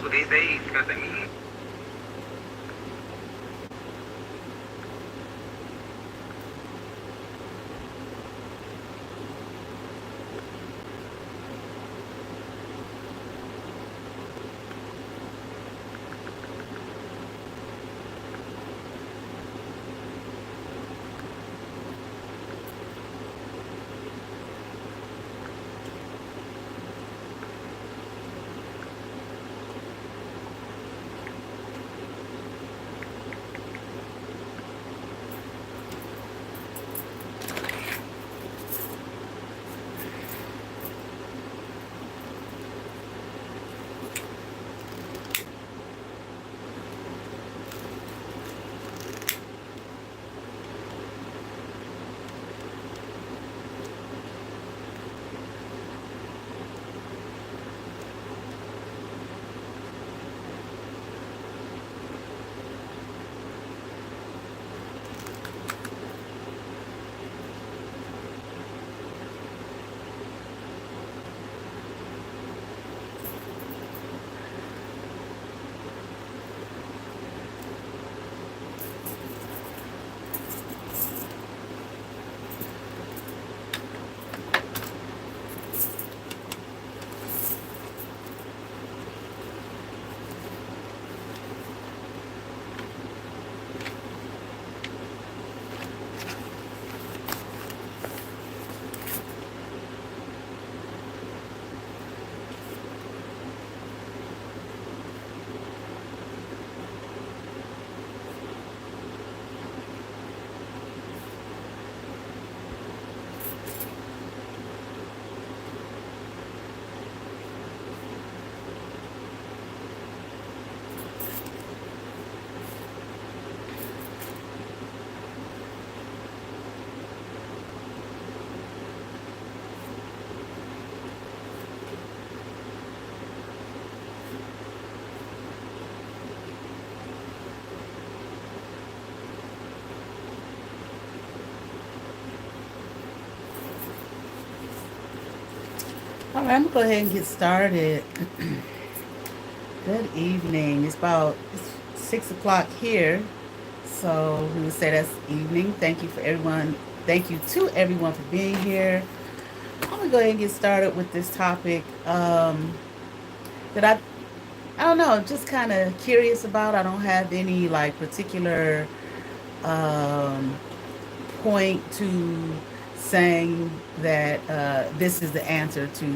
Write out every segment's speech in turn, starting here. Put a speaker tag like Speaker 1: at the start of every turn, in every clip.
Speaker 1: what they say. Because I mean,
Speaker 2: All right, I'm gonna go ahead and get started. Good evening. It's 6 o'clock here, so we would say that's evening. Thank you for everyone. Thank you to everyone for being here. I'm gonna go ahead and get started with this topic that I don't know, just kind of curious about. I don't have any like particular um, point to saying that this is the answer to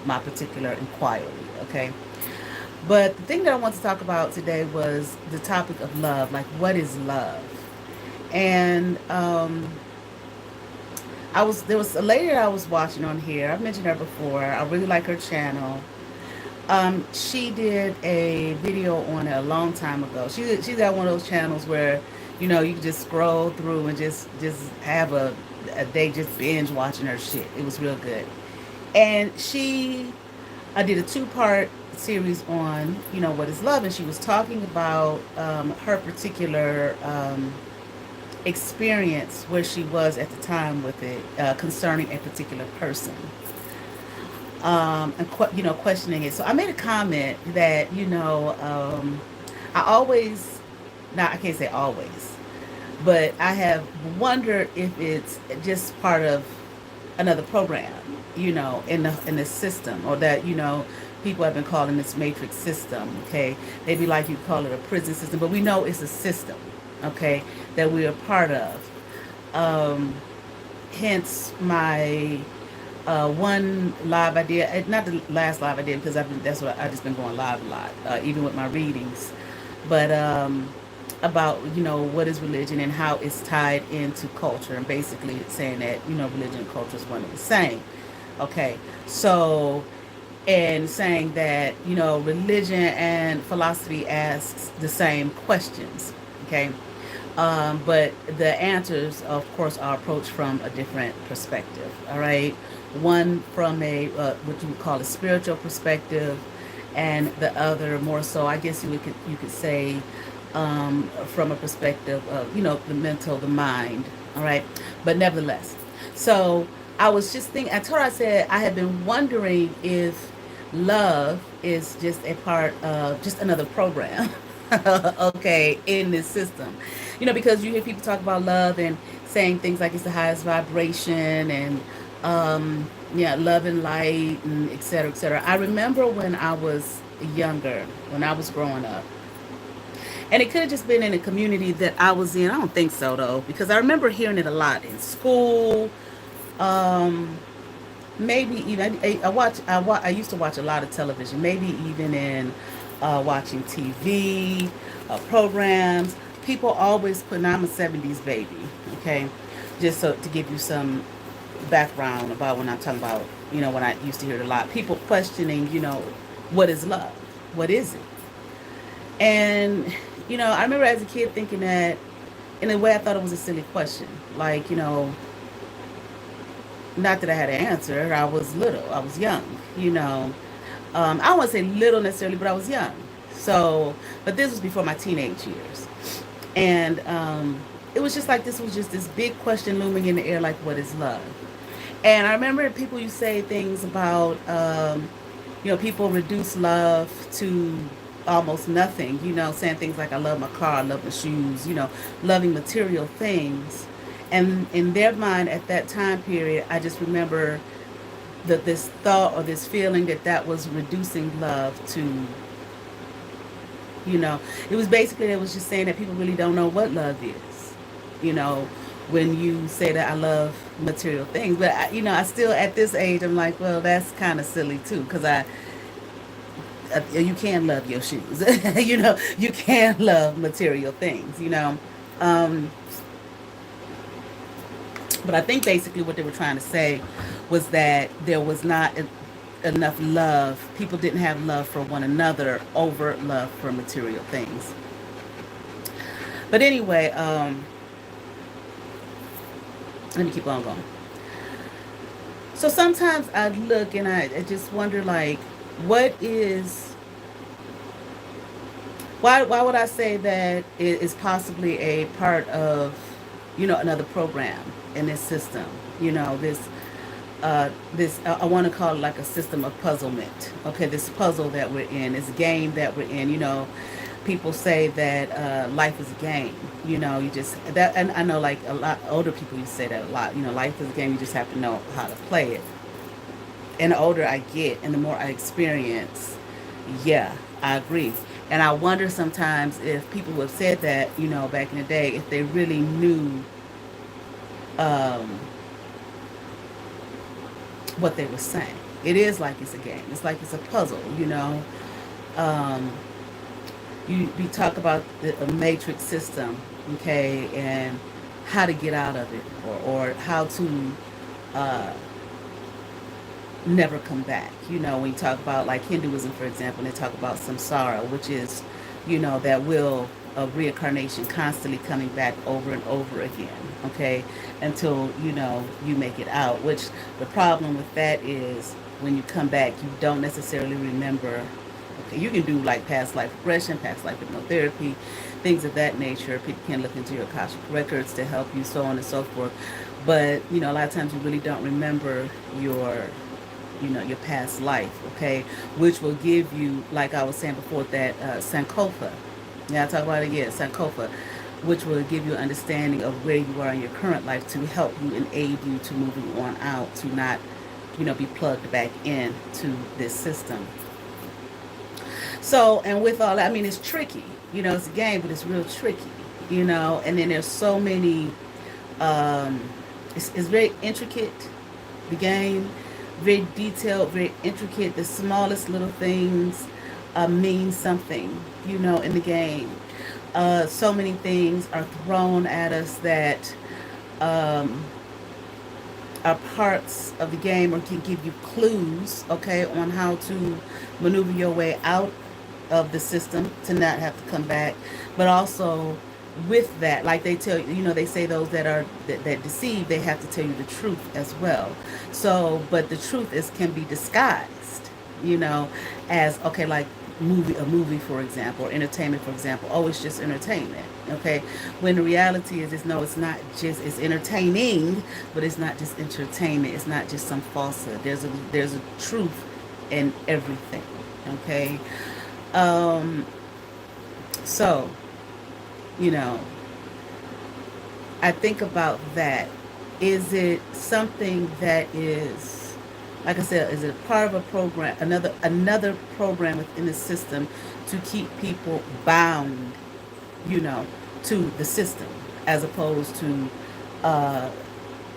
Speaker 2: my particular inquiry. Okay. But the thing that I want to talk about today was the topic of love. Like, what is love? And there was a lady that I was watching on here. I've mentioned her before. I really like her channel. She did a video on it a long time ago. She's got one of those channels where you can just scroll through and just have a day just binge watching her shit. It was real good. And I did a two-part series on what is love, and she was talking about her particular experience where she was at the time with it concerning a particular person, and questioning it. So I made a comment that I always, now I can't say always, but I have wondered if it's just part of another program, in the system, or that people have been calling this matrix system. Okay, they'd be like, you call it a prison system, but we know it's a system. Okay, that we are part of. Um, Hence my one live I did, not the last live I did, because that's what I just been going live a lot, even with my readings, but about what is religion and how it's tied into culture, and basically it's saying that religion and culture is one and the same. Okay, so, and saying that religion and philosophy asks the same questions. Okay, but the answers, of course, are approached from a different perspective. All right, one from a what you would call a spiritual perspective, and the other more so, I guess you could say, from a perspective of the mental, the mind. All right, but nevertheless, so I was just thinking. I told her, I said I had been wondering if love is just a part of just another program, okay, in this system. Because you hear people talk about love and saying things like it's the highest vibration and yeah, love and light and et cetera, et cetera. I remember when I was younger, when I was growing up, and it could have just been in a community that I was in. I don't think so though, because I remember hearing it a lot in school. Um, Maybe even I used to watch a lot of television. Maybe even in watching TV programs. People always put. Now I'm a '70s baby. Okay, just so to give you some background about when I'm talking about. When I used to hear it a lot. People questioning. What is love? What is it? And I remember as a kid thinking that. In a way, I thought it was a silly question. Like, not that I had an answer. I was little. I was young. I don't want to say little necessarily, but I was young. So, but this was before my teenage years, and it was just like this was just this big question looming in the air, like what is love? And I remember people you say things about, people reduce love to almost nothing. Saying things like I love my car, I love my shoes. Loving material things. And in their mind at that time period, I just remember that this thought or this feeling that was reducing love to, you know, it was basically, it was just saying that people really don't know what love is, you know, when you say that I love material things. But, I still, at this age, I'm like, well, that's kind of silly too, because you can love your shoes, you can love material things. Um, But I think basically what they were trying to say was that there was not enough love. People didn't have love for one another over love for material things. But anyway, let me keep on going. So sometimes I look and I just wonder, like, what is, why would I say that it is possibly a part of, another program in this system? I want to call it like a system of puzzlement. Okay, this puzzle that we're in, this game that we're in. People say that life is a game. You just that, and I know like a lot older people used to say that a lot. Life is a game. You just have to know how to play it. And the older I get, and the more I experience, yeah, I agree. And I wonder sometimes if people who have said that, back in the day, if they really knew um, what they were saying. It is like it's a game. It's like it's a puzzle. Um, we talk about the matrix system, okay, and how to get out of it, or how to uh, never come back. When you talk about like Hinduism, for example, they talk about samsara, which is, that will of reincarnation constantly coming back over and over again, okay, until, you make it out. Which the problem with that is when you come back, you don't necessarily remember. Okay, you can do like past life regression, past life hypnotherapy, things of that nature. People can look into your Akashic records to help you, so on and so forth. But, a lot of times you really don't remember your past life, okay, which will give you, like I was saying before, that Sankofa. Yeah, I talk about it again, Sankofa, which will give you an understanding of where you are in your current life to help you and aid you to moving on out, to not, be plugged back in to this system. So, and with all that, I mean, it's tricky. It's a game, but it's real tricky. And then there's so many. Um, it's very intricate. The game, very detailed, very intricate. The smallest little things mean something. In the game. So many things are thrown at us that um, are parts of the game, or can give you clues, okay, on how to maneuver your way out of the system to not have to come back. But also with that, like they tell you, they say those that deceive, they have to tell you the truth as well. So, but the truth is can be disguised, you know, as okay, like a movie for example, or entertainment for example. Oh, it's just entertainment, okay? When the reality is no, it's not just, it's entertaining, but it's not just entertainment. It's not just some falsehood. There's a truth and everything. Okay. Um, so, you know, I think about that. Is it something that is, like I said, is it part of a program, another program within the system to keep people bound, you know, to the system, as opposed to uh,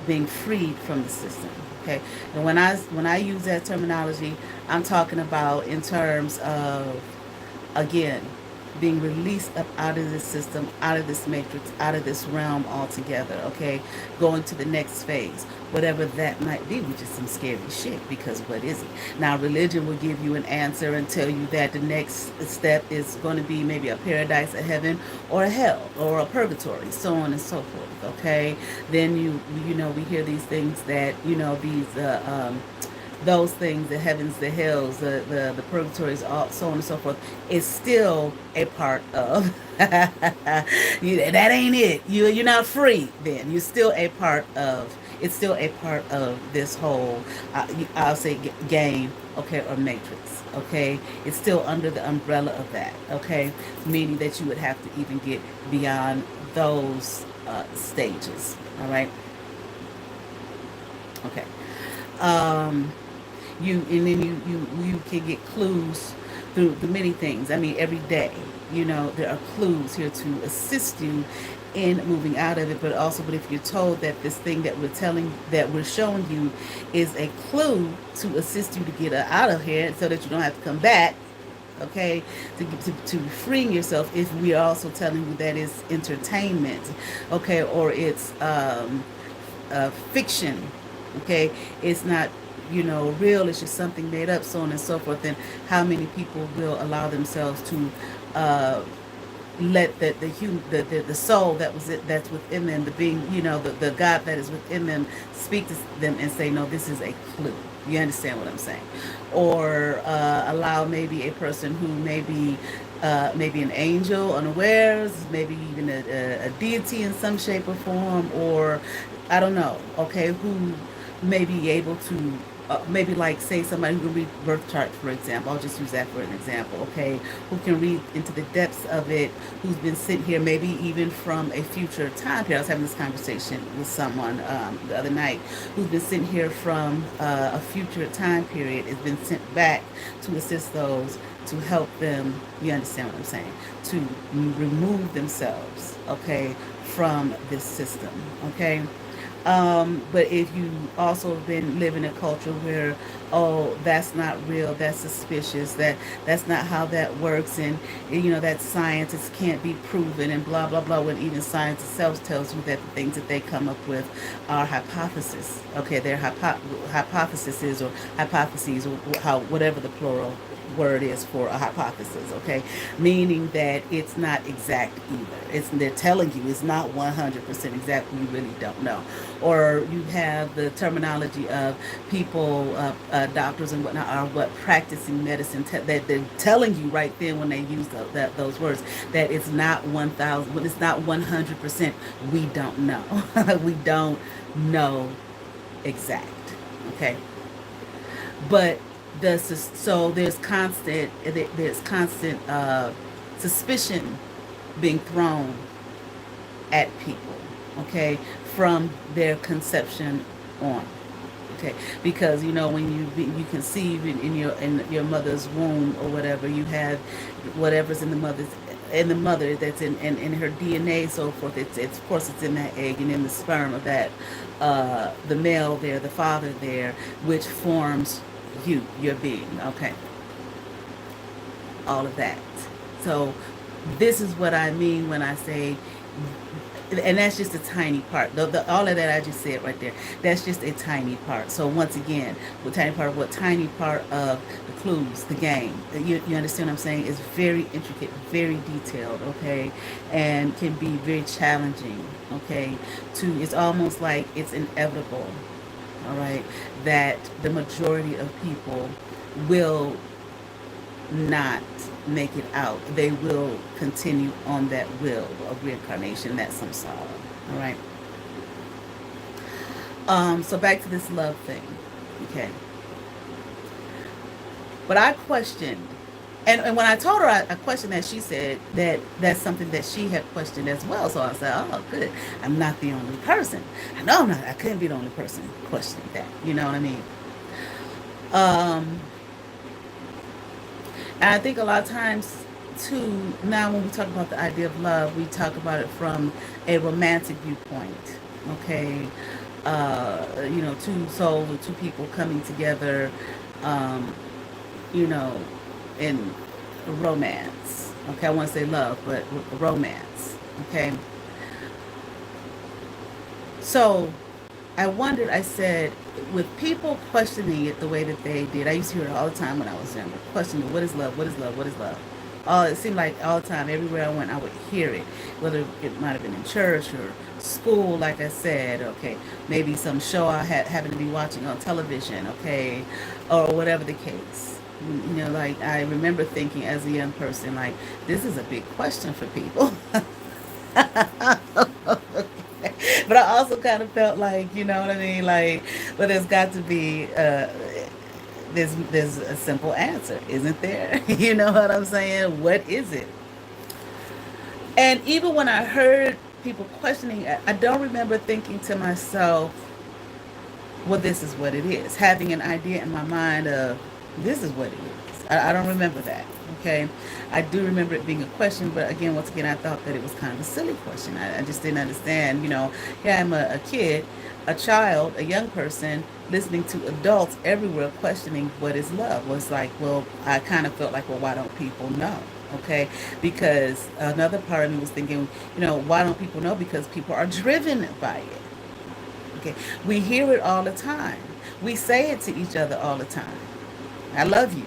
Speaker 2: being freed from the system? Okay, and when I use that terminology, I'm talking about in terms of, again, being released up out of this system, out of this matrix, out of this realm altogether, okay? Going to the next phase, whatever that might be, which is some scary shit, because what is it? Now, religion will give you an answer and tell you that the next step is going to be maybe a paradise, a heaven, or a hell, or a purgatory, so on and so forth, okay? Then you know, we hear these things that, you know, those things, the heavens, the hells, the purgatories, all so on and so forth, is still a part of. That ain't it. You're not free. Then you're still a part of. It's still a part of this whole, I'll say, game, okay, or matrix. Okay, it's still under the umbrella of that. Okay, meaning that you would have to even get beyond those stages. All right. Okay. Um, and then you can get clues through the many things. I mean, every day, you know, there are clues here to assist you in moving out of it. But if you're told that this thing that we're showing you is a clue to assist you to get out of here, so that you don't have to come back, okay, to freeing yourself, if we are also telling you that it's entertainment, okay, or it's fiction, okay, it's not, you know, real, it's just something made up, so on and so forth, then how many people will allow themselves to uh, let the soul that's within them, the being, you know, the God that is within them, speak to them and say, no, this is a clue. You understand what I'm saying? Or allow maybe a person who maybe an angel unawares, maybe even a deity in some shape or form, or I don't know, okay, who may be able to, maybe like say somebody who can read birth charts, for example. I'll just use that for an example, okay? Who can read into the depths of it, who's been sent here maybe even from a future time period. I was having this conversation with someone the other night, who's been sent here from a future time period, has been sent back to assist those, to help them, you understand what I'm saying, to remove themselves, okay, from this system, okay? But if you also have been living in a culture where, oh, that's not real, that's suspicious, that's not how that works, and you know that scientists can't be proven, and blah blah blah, when even science itself tells you that the things that they come up with are hypotheses. Okay, they're hypotheses, or hypotheses, or how, whatever the plural word is for a hypothesis, okay, meaning that it's not exact either. They're telling you it's not 100% exact. You really don't know. Or you have the terminology of people, doctors and whatnot, are practicing medicine, that they're telling you right then when they use those words, that it's not 1,000, when it's not 100%. We don't know. We don't know exact, okay, but so there's constant suspicion being thrown at people, okay, from their conception on, okay, because you know when you conceive in your mother's womb or whatever, you have whatever's in the mother, that's in her DNA, so forth. It's of course it's in that egg and in the sperm of that the male there, the father there, which forms your being, okay, all of that. So this is what I mean when I say, and that's just a tiny part. All of that I just said right there, that's just a tiny part. So once again, tiny part of the clues, the game. You understand what I'm saying? Is very intricate, very detailed, okay, and can be very challenging, okay. It's almost like it's inevitable, all right, that the majority of people will not make it out. They will continue on that will of reincarnation, that samsara. All right. So back to this love thing. Okay. But I questioned, and when I told her I questioned that, she said that that's something that she had questioned as well. So I said, oh, good. I'm not the only person. I know I'm not. I couldn't be the only person questioning that. You know what I mean? Um, and I think a lot of times, too, now when we talk about the idea of love, we talk about it from a romantic viewpoint. Okay. Two souls or two people coming together, um, you know, in romance. Okay, I want to say love, but romance. Okay, so I wondered. I said, with people questioning it the way that they did, I used to hear it all the time when I was younger. Questioning, what is love? What is love? What is love? Oh, it seemed like all the time, everywhere I went, I would hear it. Whether it might have been in church or school, like I said. Okay, maybe some show I had happened to be watching on television. Okay, or whatever the case. Like I remember thinking as a young person, like this is a big question for people. But I also kind of felt like, you know what I mean, like, but there's got to be there's a simple answer, isn't there? You know what I'm saying? What is it? And even when I heard people questioning, I don't remember thinking to myself, well, this is what it is. Having an idea in my mind of this is what it is. I don't remember that. Okay. I do remember it being a question, but again, once again, I thought that it was kind of a silly question. I just didn't understand. Yeah, I'm a kid, a child, a young person listening to adults everywhere questioning what is love. Was like, well, I kind of felt like, well, why don't people know? Okay, because another part of me was thinking, why don't people know? Because people are driven by it. Okay. We hear it all the time. We say it to each other all the time. I love you.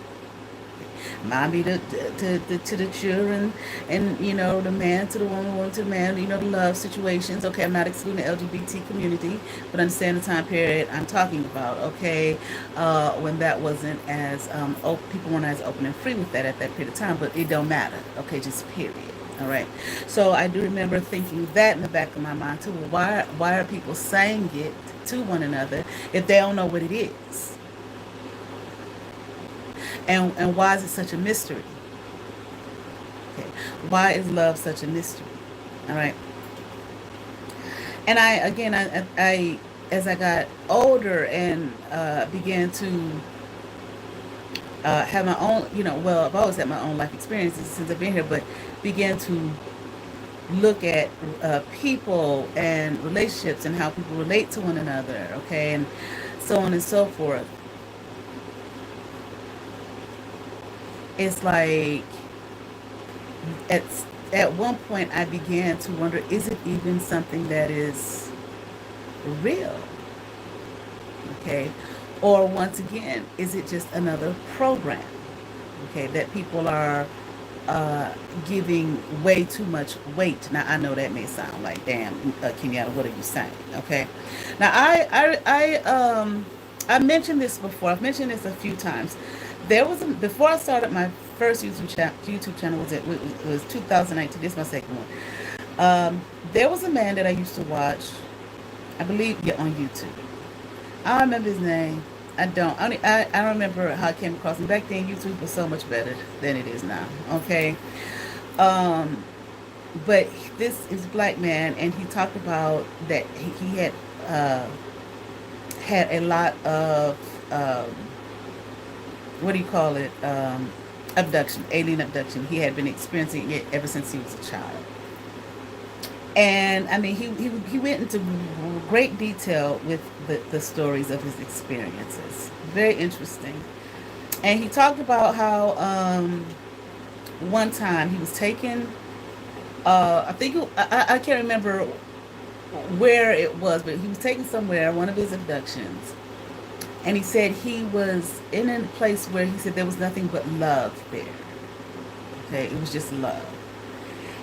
Speaker 2: Mommy to the children, and the man to the woman to the man, the love situations. Okay, I'm not excluding the LGBT community, but understand the time period I'm talking about. Okay, when that wasn't as people weren't as open and free with that at that period of time, but it don't matter. Okay, just period. All right. So I do remember thinking that in the back of my mind too. Well, why are people saying it to one another if they don't know what it is? And why is it such a mystery? Okay. Why is love such a mystery? All right. And I as I got older and began to have my own, well, I've always had my own life experiences since I've been here, but began to look at people and relationships and how people relate to one another, okay, and so on and so forth. It's like at at one point I began to wonder, is it even something that is real? Okay, or once again, is it just another program? Okay, that people are uh, giving way too much weight. Now I know that may sound like, damn, Kenyatta, what are you saying? Okay, now I mentioned this before. I've mentioned this a few times. Before I started my first YouTube channel was 2019. This is my second one. There was a man that I used to watch. I believe, yeah, on YouTube. I don't remember his name. I don't remember how I came across him. Back then, YouTube was so much better than it is now. Okay. Um, but this is a black man, and he talked about that he uh, had a lot of what do you call it? Abduction, alien abduction. He had been experiencing it ever since he was a child. And I mean, he went into great detail with the stories of his experiences. Very interesting. And he talked about how one time he was taken. I think I can't remember where it was, but he was taken somewhere. One of his abductions, and he said he was in a place where he said there was nothing but love there. Okay, it was just love.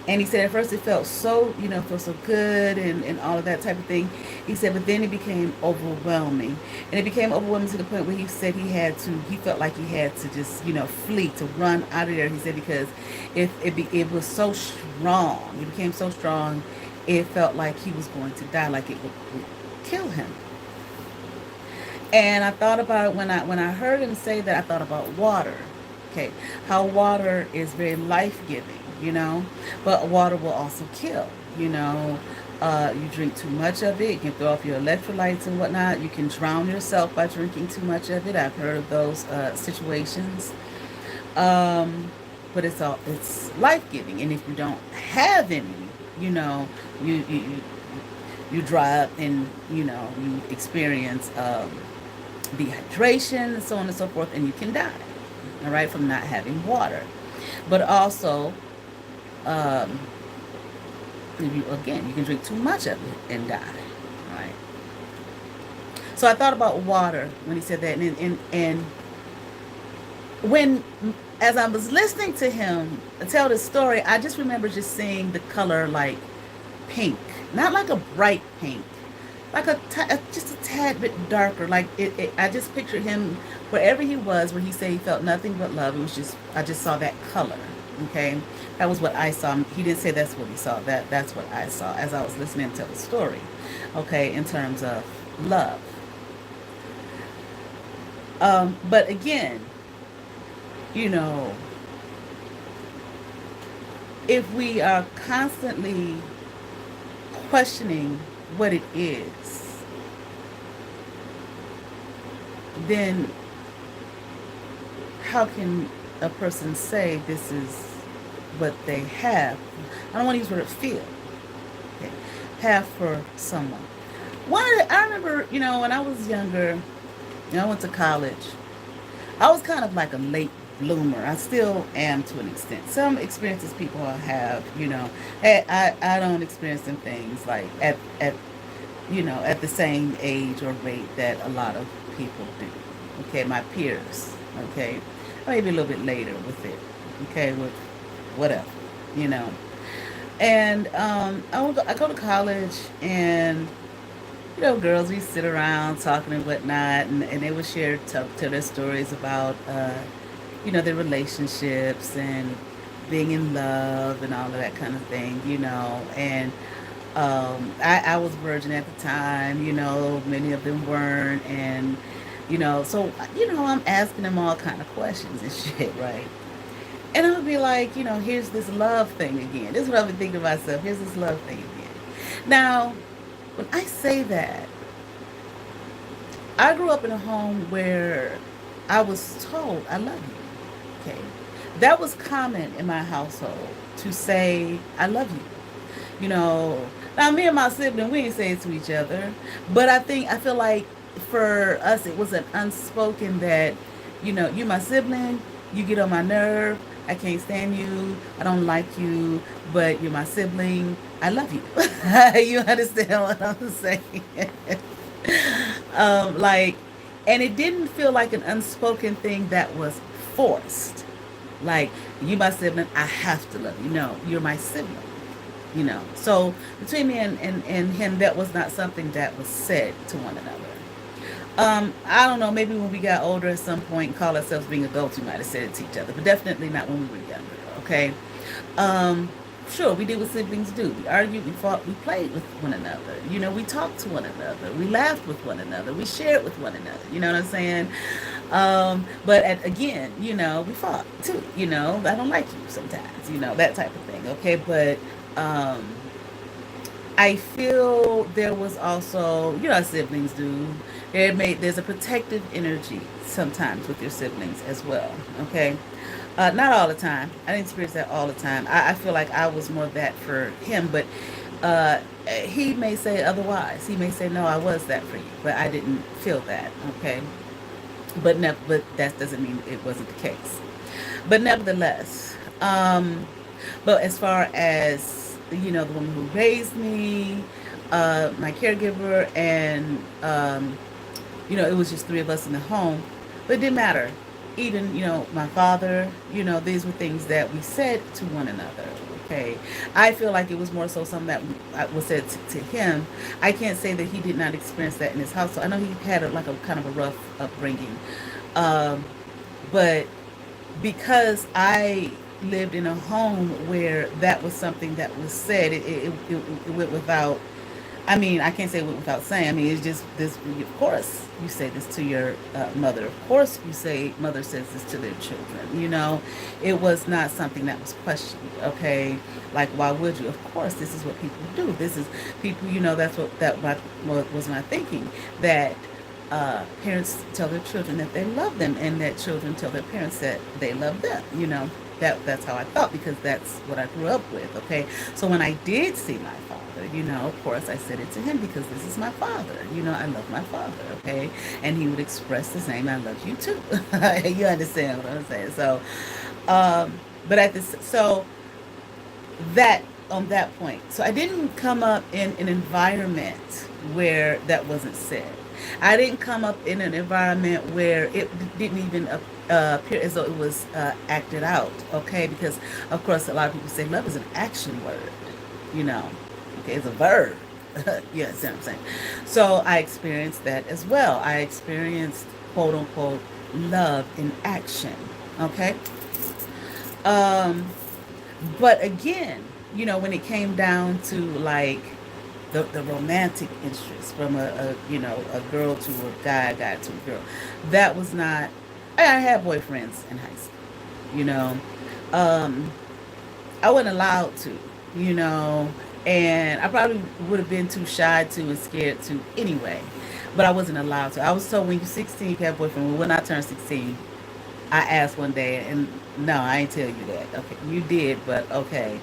Speaker 2: And he said at first it felt so, felt so good and all of that type of thing. He said, but then it became overwhelming. And it became overwhelming to the point where he said he felt like he had to just, flee, to run out of there. He said because it was so strong. It became so strong, it felt like he was going to die, like it would kill him. And I thought about it when I heard him say that. I thought about water. Okay, how water is very life giving, but water will also kill. You drink too much of it, you can throw off your electrolytes and whatnot. You can drown yourself by drinking too much of it. I've heard of those situations. Um, but it's life giving, and if you don't have any, you know, you dry up, and you experience dehydration and so on and so forth, and you can die, all right, from not having water. But also, um, you can drink too much of it and die, right? So I thought about water when he said that, and when as I was listening to him tell this story, I just remember just seeing the color like pink, not like a bright pink, like just a tad bit darker. Like I just pictured him wherever he was, where he said he felt nothing but love. It was just I just saw that color. Okay, that was what I saw. He didn't say that's what he saw. That's what I saw as I was listening to the story. Okay, in terms of love. But again, you know, if we are constantly questioning what it is, then how can a person say this is what they have? I don't want to use the word feel. Okay. Have for someone. I remember, when I was younger, I went to college. I was kind of like a late bloomer. I still am to an extent. Some experiences people have, I don't experience them things like at the same age or rate that a lot of people do. Okay, my peers. Okay, maybe a little bit later with it. Okay, with whatever, you know. And I go to college, and girls, we sit around talking and whatnot, and they would tell their stories about, their relationships and being in love and all of that kind of thing, and I was virgin at the time, many of them weren't, and, so, I'm asking them all kind of questions and shit, right? And I would be like, here's this love thing again. This is what I've been thinking to myself. Here's this love thing again. Now, when I say that, I grew up in a home where I was told, I love you. Okay. That was common in my household to say, I love you. Now me and my sibling, we didn't say it to each other. But I feel like for us, it was an unspoken that, you my sibling, you get on my nerve. I can't stand you. I don't like you, but you're my sibling. I love you. You understand what I'm saying? Like, and it didn't feel like an unspoken thing that was forced. Like, you my sibling, I have to love you. No, you're my sibling. So between me and him, that was not something that was said to one another. I don't know, maybe when we got older at some point and call ourselves being adults, we might have said it to each other, but definitely not when we were younger, okay? Um, sure, we did what siblings do. We argued, we fought, we played with one another. We talked to one another. We laughed with one another. We shared with one another. You know what I'm saying? Again, we fought too. I don't like you sometimes, that type of thing, okay? But um, I feel there was also, as siblings do, there's a protective energy sometimes with your siblings as well. Okay, not all the time. I didn't experience that all the time. I feel like I was more that for him, but uh, he may say otherwise. He may say no, I was that for you, but I didn't feel that. Okay, but that doesn't mean it wasn't the case. But nevertheless, but as far as the woman who raised me, my caregiver, and it was just three of us in the home, but it didn't matter. Even my father, these were things that we said to one another. Okay, I feel like it was more so something that was said to him. I can't say that he did not experience that in his house. So I know he had like a kind of a rough upbringing, um, but because I lived in a home where that was something that was said, it went without. I mean, I can't say it went without saying. I mean, it's just this. Of course, you say this to your mother. Of course, you say mother says this to their children. It was not something that was questioned. Okay, like why would you? Of course, this is what people do. This is people. That's what was my thinking. That parents tell their children that they love them, and that children tell their parents that they love them. That's how I thought, because that's what I grew up with. Okay, so when I did see my father, of course I said it to him, because this is my father. I love my father. Okay, and he would express the same. I love you too. You understand what I'm saying? So, but at this, so that on that point, so I didn't come up in an environment where that wasn't said. I didn't come up in an environment where it didn't even appear as though it was acted out. Okay, because of course a lot of people say love is an action word. You know, okay, it's a verb. You understand what I'm saying? So I experienced that as well. I experienced quote unquote love in action. Okay. Um, but again, when it came down to like the romantic interest from a girl to a guy, a guy to a girl, that was not. I had boyfriends in high school, you know. Um, I wasn't allowed to, you know, and I probably would have been too shy to and scared to anyway. But I wasn't allowed to. I was told when you're 16, you can have a boyfriend. Well, when I turned 16, I asked one day, and no, I ain't tell you that. Okay, you did, but okay,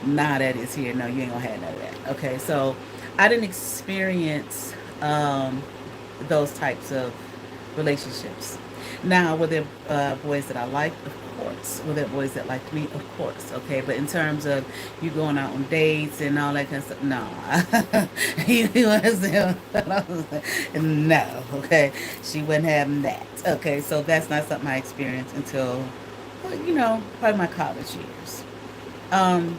Speaker 2: nah, that is here. No, you ain't gonna have none of that. Okay, so I didn't experience those types of relationships. Now, were there boys that I liked? Of course. Were there boys that liked me? Of course. Okay, but in terms of you going out on dates and all that kind of stuff, no. You understand? No. Okay, she wasn't having that. Okay, so that's not something I experienced until, well, probably my college years. Um,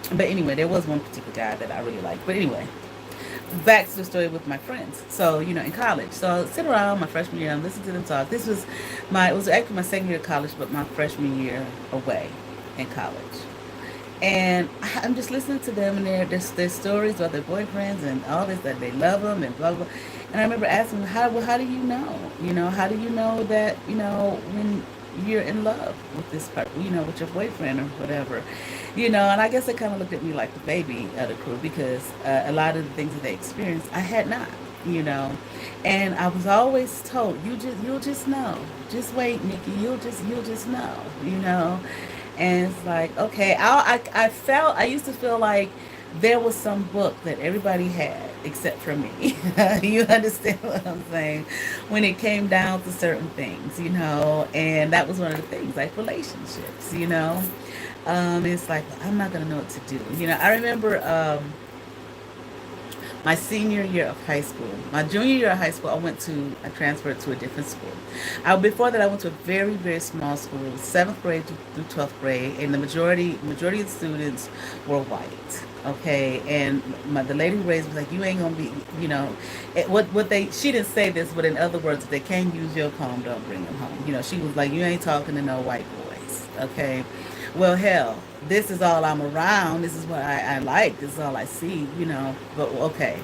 Speaker 2: but anyway, there was one particular guy that I really liked. But anyway, back to the story with my friends. So, in college. So I sit around my freshman year and listen to them talk. It was actually my second year of college, but my freshman year away in college. And I'm just listening to them and their stories about their boyfriends and all this, that they love them and blah, blah. And I remember asking them, how do you know? How do you know that, when you're in love with this part, with your boyfriend or whatever? And I guess they kind of looked at me like the baby of the crew, because a lot of the things that they experienced, I had not, you know. And I was always told, you'll just know. Just wait, Nikki. You'll just know, you know. And it's like, okay, I used to feel like there was some book that everybody had except for me. You understand what I'm saying? When it came down to certain things, and that was one of the things, like relationships, it's like, well, I'm not gonna know what to do. I remember my senior year of high school. My junior year of high school, I transferred to a different school. Before that, I went to a very, very small school, seventh grade through 12th grade, and the majority of the students were white. Okay, and the lady who raised was like, you ain't gonna be, she didn't say this, but in other words, if they can't use your comb, don't bring them home. She was like, you ain't talking to no white boys. Okay, well, hell, this is all I'm around. This is what I like. This is all I see, But okay.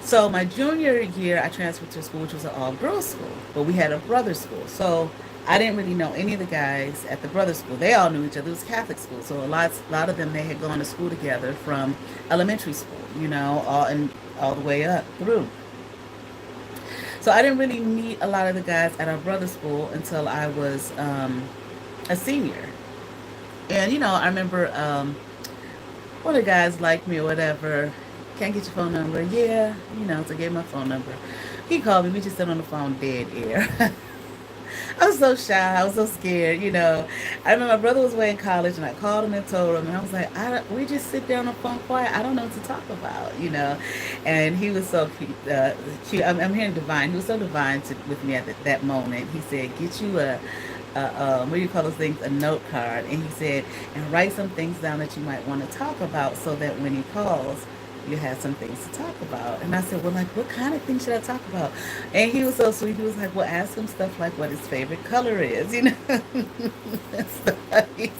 Speaker 2: So my junior year, I transferred to a school which was an all-girls school, but we had a brother school. So I didn't really know any of the guys at the brother school. They all knew each other. It was Catholic school, so a lot of them, they had gone to school together from elementary school, all the way up through. So I didn't really meet a lot of the guys at our brother school until I was a senior. And I remember one of the guys liked me or whatever. Can't get your phone number. Yeah, so I gave my phone number. He called me. We just sat on the phone dead air. I was so shy. I was so scared. I remember my brother was away in college, and I called him and told him, and I was like, we just sit there on the phone quiet. I don't know what to talk about. And he was so cute. I'm hearing divine. He was so divine with me at that moment. He said, get you what do you call those things? A note card. And he said, and write some things down that you might want to talk about, so that when he calls, you had some things to talk about. And I said, well, like, what kind of things should I talk about? And he was so sweet. He was like, well, ask him stuff like what his favorite color is, you know, stuff like,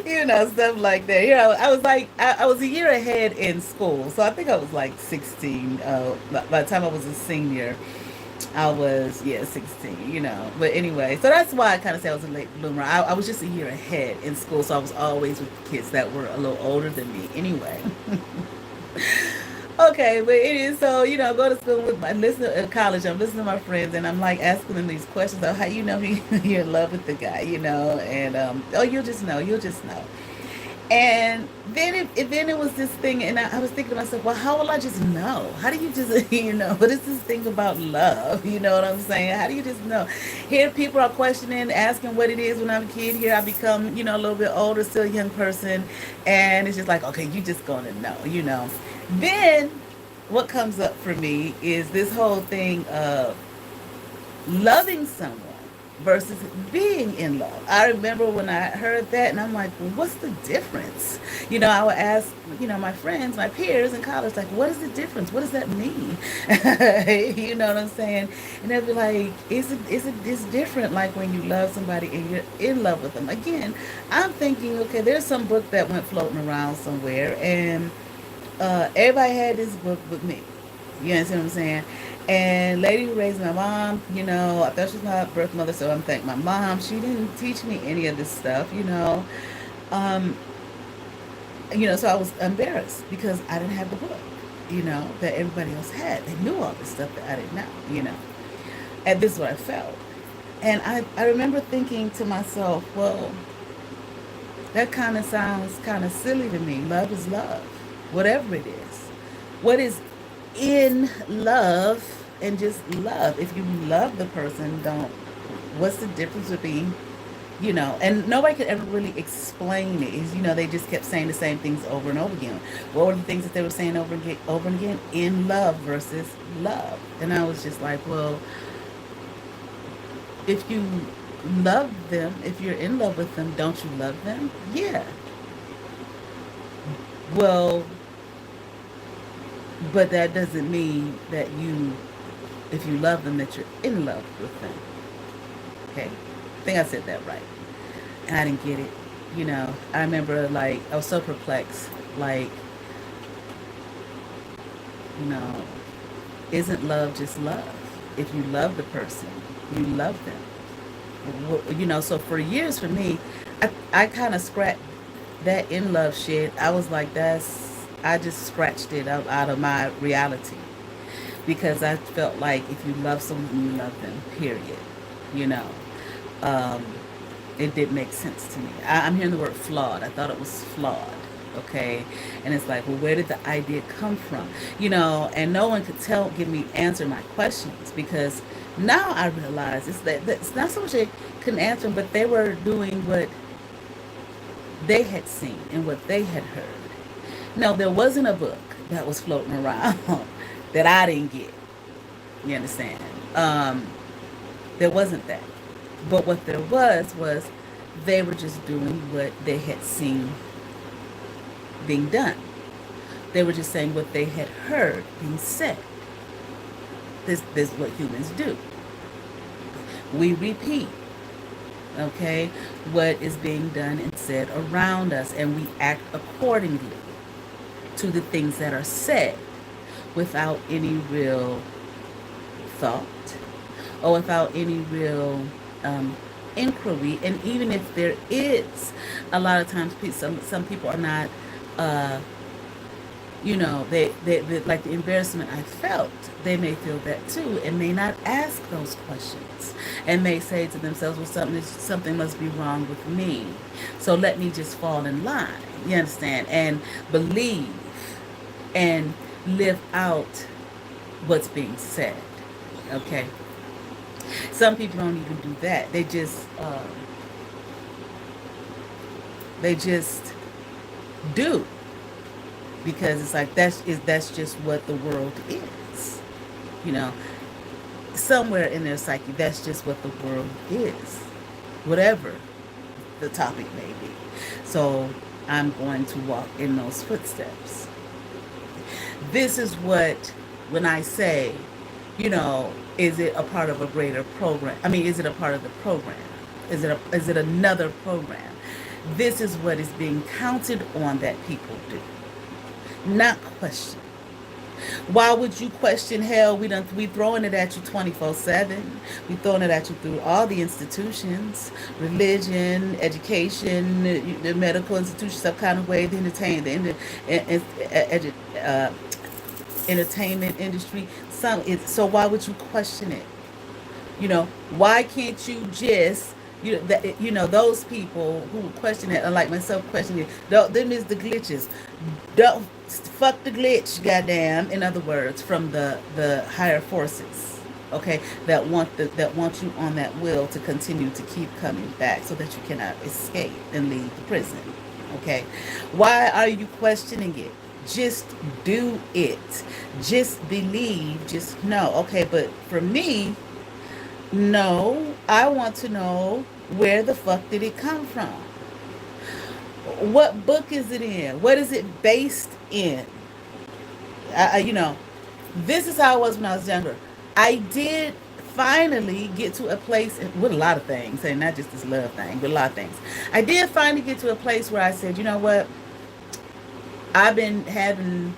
Speaker 2: you know, stuff like that. You know, I was like, I was a year ahead in school. So I think I was like 16. By the time I was a senior, I was, yeah, 16, you know. But anyway, so that's why I kind of say I was a late bloomer. I was just a year ahead in school, so I was always with kids that were a little older than me anyway. Okay, but it is so, you know, I go to school with my listen at college, I'm listening to my friends and I'm like asking them these questions of how you know you're in love with the guy, you know, and oh, you'll just know. And then it was this thing, and I was thinking to myself, well, how will I just know? How do you just, you know, what is this thing about love? You know what I'm saying? How do you just know? Here, people are questioning, asking what it is when I'm a kid. Here, I become, you know, a little bit older, still a young person, and it's just like, okay, you just gonna know, you know. Then, what comes up for me is this whole thing of loving someone versus being in love. I remember when I heard that and I'm like, well, what's the difference? You know, I would ask, you know, my friends, my peers in college, like, what is the difference? What does that mean? You know what I'm saying? And they'd be like, it's different like when you love somebody and you're in love with them. Again, I'm thinking, okay, there's some book that went floating around somewhere and everybody had this book with me. You understand what I'm saying? And lady who raised my mom, you know, I thought she was my birth mother, so I'm thank my mom. She didn't teach me any of this stuff, you know. Um, you know, so I was embarrassed because I didn't have the book, you know, that everybody else had. They knew all this stuff that I didn't know, you know. And this is what I felt. And I remember thinking to myself, well, that kind of sounds kind of silly to me. Love is love, whatever it is. What is in love and just love? If you love the person, don't. What's the difference between, you know? And nobody could ever really explain it. Is, you know, they just kept saying the same things over and over again. What were the things that they were saying over and again? In love versus love. And I was just like, well, if you love them, if you're in love with them, don't you love them? Yeah. Well, but that doesn't mean that you, if you love them, that you're in love with them. Okay? I think I said that right. And I didn't get it. You know, I remember like, I was so perplexed. Like, you know, isn't love just love? If you love the person, you love them. You know, so for years for me, I kind of scratched that in love shit. I was like, I just scratched it out of my reality because I felt like if you love someone, you love them, period. You know, um, it didn't make sense to me. I'm hearing the word flawed. I thought it was flawed. Okay, and it's like, well, where did the idea come from? You know, and no one could give me, answer my questions because now I realize that it's not so much they couldn't answer them, but they were doing what they had seen and what they had heard. No, there wasn't a book that was floating around that I didn't get. You understand? There wasn't that. But what there was they were just doing what they had seen being done. They were just saying what they had heard being said. This is what humans do. We repeat, okay, what is being done and said around us, and we act accordingly to the things that are said without any real thought or without any real inquiry. And even if there is, a lot of times some people are not, you know, they like the embarrassment I felt, they may feel that too and may not ask those questions and may say to themselves, well, something must be wrong with me, so let me just fall in line, you understand, and believe and live out what's being said. Okay, some people don't even do that. They just do, because it's like that's just what the world is, you know. Somewhere in their psyche, that's just what the world is, whatever the topic may be. So I'm going to walk in those footsteps. This is what, when I say, is it a part of a greater program? I mean, is it a part of the program? Is it another program? This is what is being counted on that people do, not question. Why would you question hell? We throwing it at you 24/7. We throwing it at you through all the institutions, religion, education, the medical institutions, some kind of way, the entertainment industry. So why would you question it? Why can't you just those people who question it, like myself questioning it, them is the glitches. Don't fuck the glitch, goddamn. In other words, from the higher forces, okay, that want you on that will to continue to keep coming back so that you cannot escape and leave the prison. Okay, why are you questioning it? Just do it. Just believe. Just know. Okay, but for me, no, I want to know, where the fuck did it come from? What book is it in? What is it based in? I, you know, this is how I was when I was younger. I did finally get to a place with a lot of things, and not just this love thing, but a lot of things. I did finally get to a place where I said, you know what? I've been having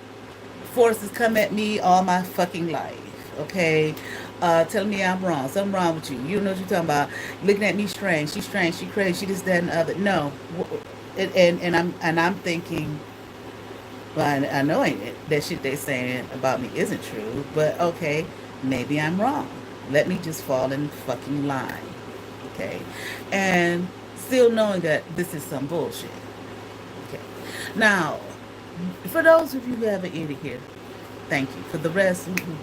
Speaker 2: forces come at me all my fucking life. Okay, telling me I'm wrong. Something wrong with you. You don't know what you're talking about. Looking at me strange. She's strange. She crazy. She this, that, and the other. No, and I'm thinking. Well, I know that shit they saying about me isn't true. But okay, maybe I'm wrong. Let me just fall in fucking line. Okay, and still knowing that this is some bullshit. Okay, now for those of you who have an ear to hear, thank you. For the rest who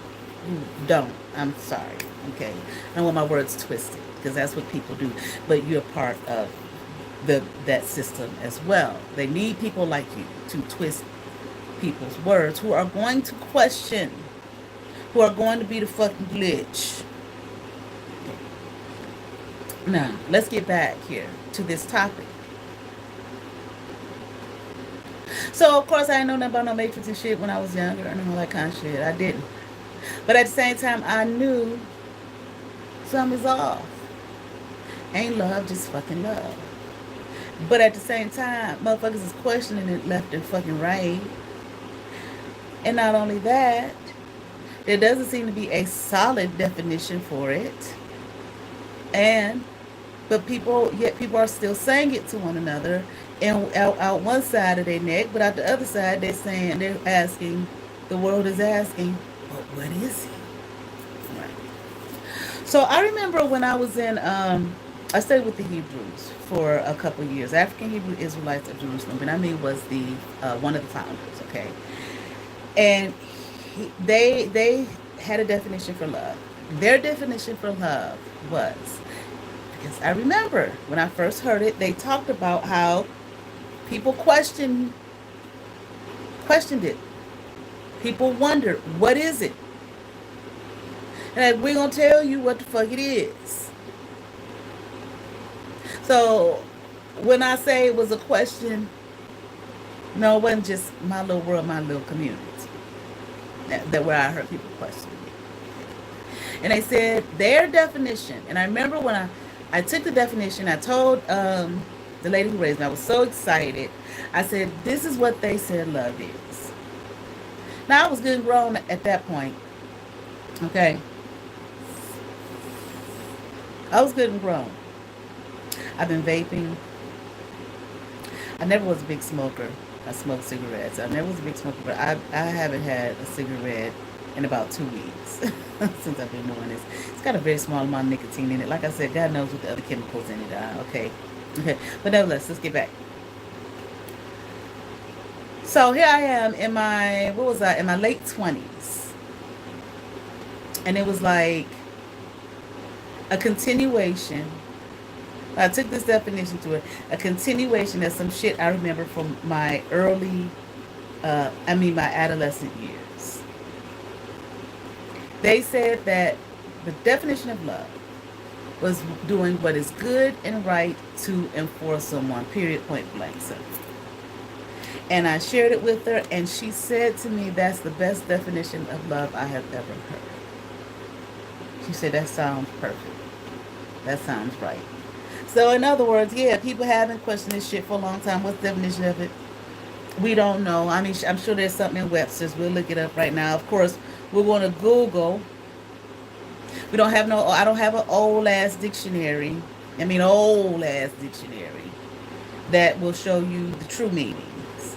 Speaker 2: don't, I'm sorry. Okay, I don't want my words twisted because that's what people do. But you're part of that system as well. They need people like you to twist people's words, who are going to question, who are going to be the fucking glitch. Now, let's get back here to this topic. So, of course, I didn't know nothing about no Matrix and shit when I was younger and all that kind of shit. I didn't. But at the same time, I knew something is off. Ain't love, just fucking love. But at the same time, motherfuckers is questioning it left and fucking right. And not only that, there doesn't seem to be a solid definition for it. But people are still saying it to one another, and out one side of their neck, but out the other side they're asking, the world is asking, but what is it? Right. So I remember when I was in, I stayed with the Hebrews for a couple of years, African Hebrew Israelites of Jerusalem, and I mean was the one of the founders, okay, and they had a definition for love. Their definition for love was, because I remember when I first heard it, they talked about how people questioned it. People wondered, what is it? And we're going to tell you what the fuck it is. So when I say it was a question, no, it wasn't just my little world, my little community. That where I heard people question it. And they said their definition, and I remember when I took the definition, I told the lady who raised me, I was so excited. I said, this is what they said love is. Now, I was good and grown at that point. Okay. I was good and grown. I've been vaping. I never was a big smoker. I smoked cigarettes. I never was a big smoker, but I haven't had a cigarette in about 2 weeks since I've been doing this. It's got a very small amount of nicotine in it. Like I said, God knows what the other chemicals in it are. Okay. But nevertheless, let's get back. So here I am in my, in my late 20s. And it was like a continuation. I took this definition to it. A continuation of some shit I remember from my my adolescent years. They said that the definition of love was doing what is good and right to and for someone, period, point blank. So And I shared it with her, and she said to me, that's the best definition of love I have ever heard. She said, that sounds perfect. That sounds right. So, in other words, yeah, people have been questioning this shit for a long time. What's the definition of it? We don't know. I mean, I'm sure there's something in Webster's. We'll look it up right now. Of course, we're going to Google. We don't have no, I don't have an old ass dictionary. I mean, old ass dictionary that will show you the true meanings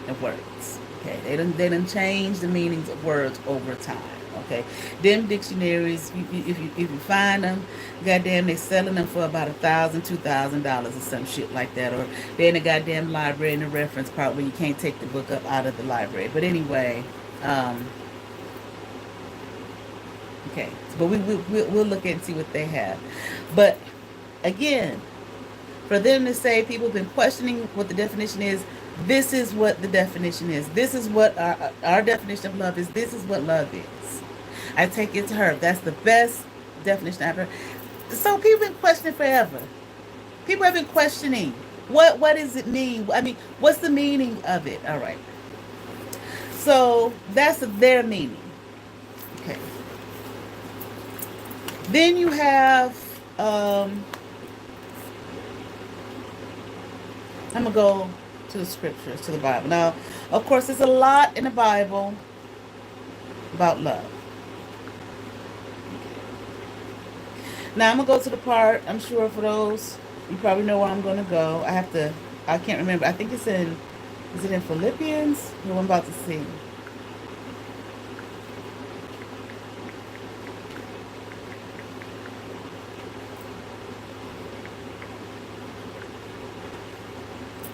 Speaker 2: of words. Okay, they done change the meanings of words over time. Okay, them dictionaries, if you find them, goddamn, they selling them for about $1,000, $2,000 or some shit like that, or they're in the goddamn library in the reference part where you can't take the book up out of the library. But anyway, okay, but we'll look at and see what they have. But again, for them to say people have been questioning what the definition is, this is what the definition is. This is what our definition of love is. This is what love is. I take it to her. That's the best definition I've heard. So people have been questioning forever. People have been questioning. What does it mean? I mean, what's the meaning of it? All right. So that's their meaning. Okay. Then you have I'm going to go to the scriptures, to the Bible. Now, of course, there's a lot in the Bible about love. Now, I'm going to go to the part, I'm sure for those, you probably know where I'm going to go. I can't remember. I think is it in Philippians? Who I'm about to see.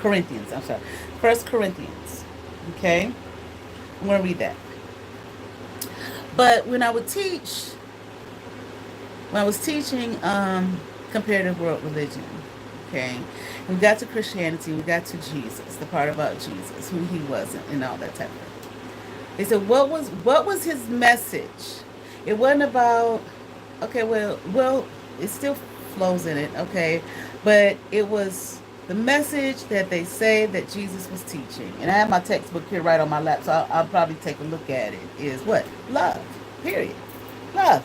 Speaker 2: Corinthians, I'm sorry. 1 Corinthians. Okay? I'm going to read that. But when I was teaching comparative world religion, okay, we got to Christianity, we got to Jesus, the part about Jesus, who he was, and all that type of thing. They said, what was his message? It wasn't about, okay, well, it still flows in it, okay, but it was the message that they say that Jesus was teaching. And I have my textbook here right on my lap, so I'll probably take a look at it. Is what? Love. Period. Love.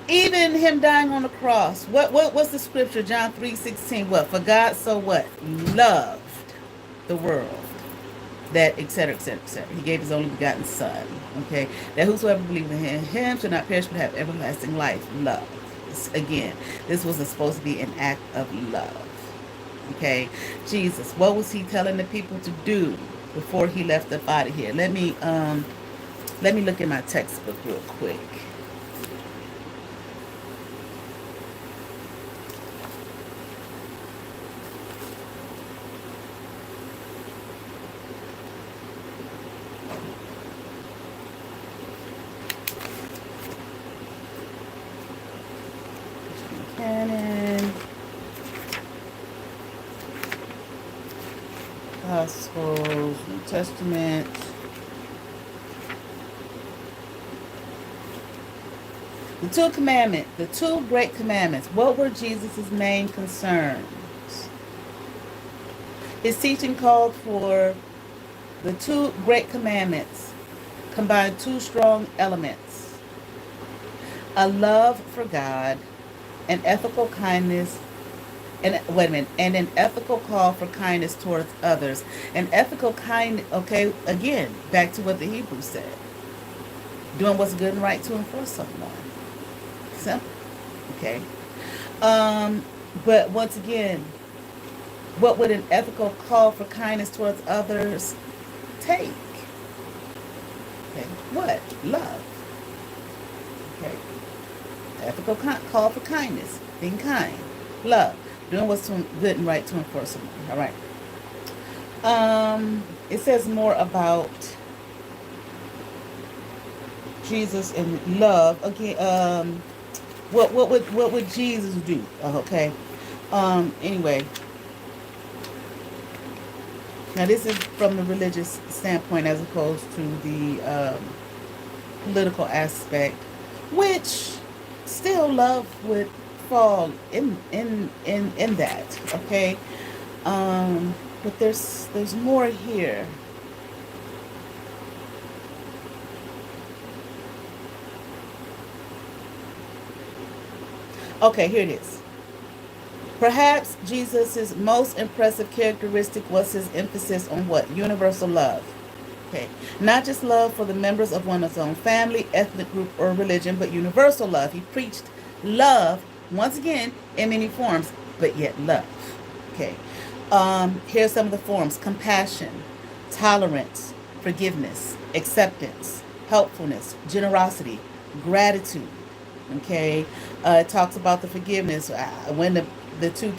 Speaker 2: Even him dying on the cross. What's the scripture? John 3:16. What? For God so what? Loved the world. That etc. etc. etc. He gave his only begotten son. Okay. That whosoever believes in him shall not perish but have everlasting life. Love. Again, this was supposed to be an act of love. Okay, Jesus, what was he telling the people to do before he left up out of here? Let me look at my textbook real quick. Canon. Gospels, New Testament. The two great commandments. What were Jesus' main concerns? His teaching called for the two great commandments, combined two strong elements: a love for God, and ethical kindness. And an ethical call for kindness towards others. An ethical kind, okay, again, back to what the Hebrews said. Doing what's good and right to enforce someone. Simple. Okay. But once again, what would an ethical call for kindness towards others take? Okay. What? Love. Okay. Ethical call for kindness. Being kind. Love. Doing what's good and right to enforce someone. All right. It says more about Jesus and love. Okay. What would Jesus do? Okay. Anyway. Now this is from the religious standpoint as opposed to the political aspect, which still love would fall in that. Okay. But there's more here. Okay, here it is. Perhaps Jesus' most impressive characteristic was his emphasis on what? Universal love. Okay. Not just love for the members of one's own family, ethnic group, or religion, but universal love. He preached love, once again, in many forms, but yet love. Okay. Here's some of the forms: compassion, tolerance, forgiveness, acceptance, helpfulness, generosity, gratitude. Okay. It talks about the forgiveness. When the two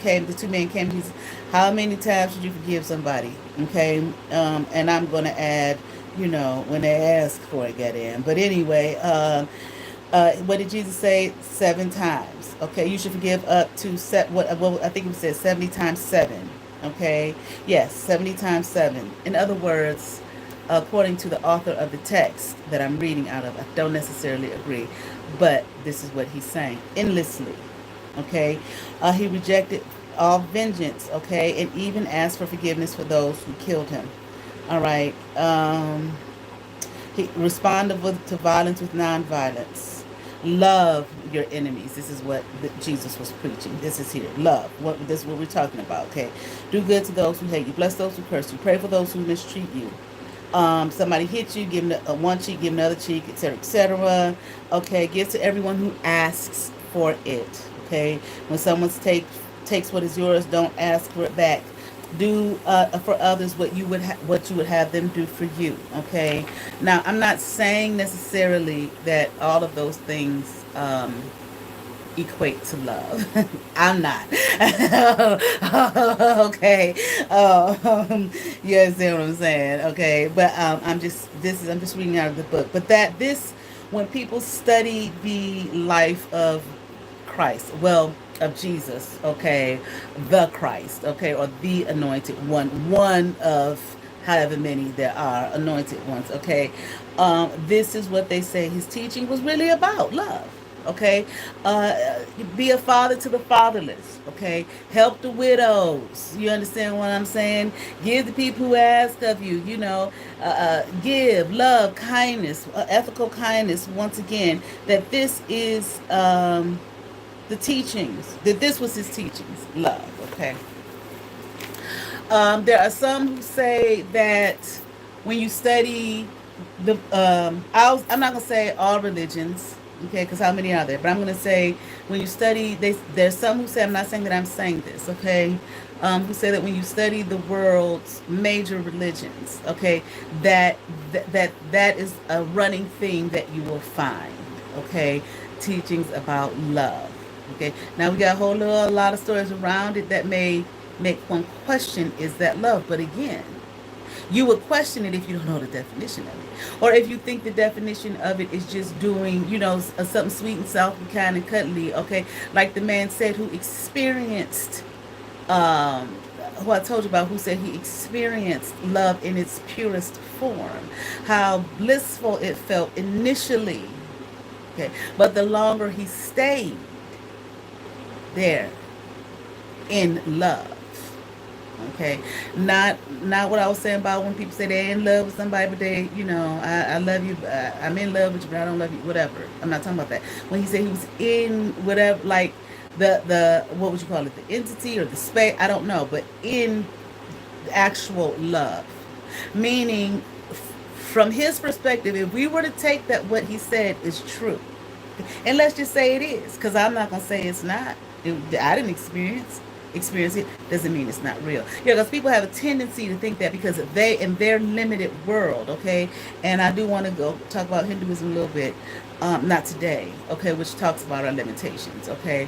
Speaker 2: men came to Jesus, how many times should you forgive somebody? Okay. And I'm going to add, when they ask for it, get in. But anyway, what did Jesus say? 7 times. Okay, you should forgive up to what I think it said 70 times 7. Okay, yes, 70 times 7. In other words, according to the author of the text that I'm reading out of, I don't necessarily agree, but this is what he's saying: endlessly. Okay, he rejected all vengeance. Okay, and even asked for forgiveness for those who killed him. All right. He responded to violence with nonviolence. Love your enemies. This is what Jesus was preaching. This is here. Love. This is what we're talking about. Okay. Do good to those who hate you. Bless those who curse you. Pray for those who mistreat you. Somebody hits you, give them one cheek, give them another cheek, etc., etc. Okay. Give to everyone who asks for it. Okay. When someone takes what is yours, don't ask for it back. Do for others what you would have them do for you. Okay. Now, I'm not saying necessarily that all of those things equate to love. I'm not. Okay. You understand what I'm saying? Okay. But I'm just reading out of the book. But when people study the life of Christ, well, of Jesus, okay, the Christ, okay, or the anointed one of however many there are anointed ones, okay. This is what they say his teaching was really about: love. Okay, be a father to the fatherless. Okay, help the widows. You understand what I'm saying? Give the people who ask of you. Give love, kindness, ethical kindness. Once again, that this is the teachings. That this was his teachings. Love. Okay. There are some who say that when you study I'm not gonna say all religions, okay, because how many are there? But I'm gonna say when you study, there's some who say, I'm not saying that I'm saying this, okay, who say that when you study the world's major religions, okay, that is a running theme that you will find, okay, teachings about love, okay. Now we got a lot of stories around it that may make one question, is that love? But again, you would question it if you don't know the definition of it. Or if you think the definition of it is just doing, something sweet and soft and kind and cuddly, okay? Like the man said who experienced, who I told you about, who said he experienced love in its purest form. How blissful it felt initially, okay? But the longer he stayed there in love, okay, not what I was saying about when people say they're in love with somebody, but they, I love you, I'm in love with you, but I don't love you, whatever. I'm not talking about that. When he said he was in whatever, like the what would you call it, the entity or the space, I don't know, but in actual love, meaning from his perspective, if we were to take that what he said is true, and let's just say it is, because I'm not gonna say it's not. I didn't experience it, doesn't mean it's not real. Yeah, because people have a tendency to think that because they, in their limited world, okay, and I do want to go talk about Hinduism a little bit, not today, okay, which talks about our limitations, okay,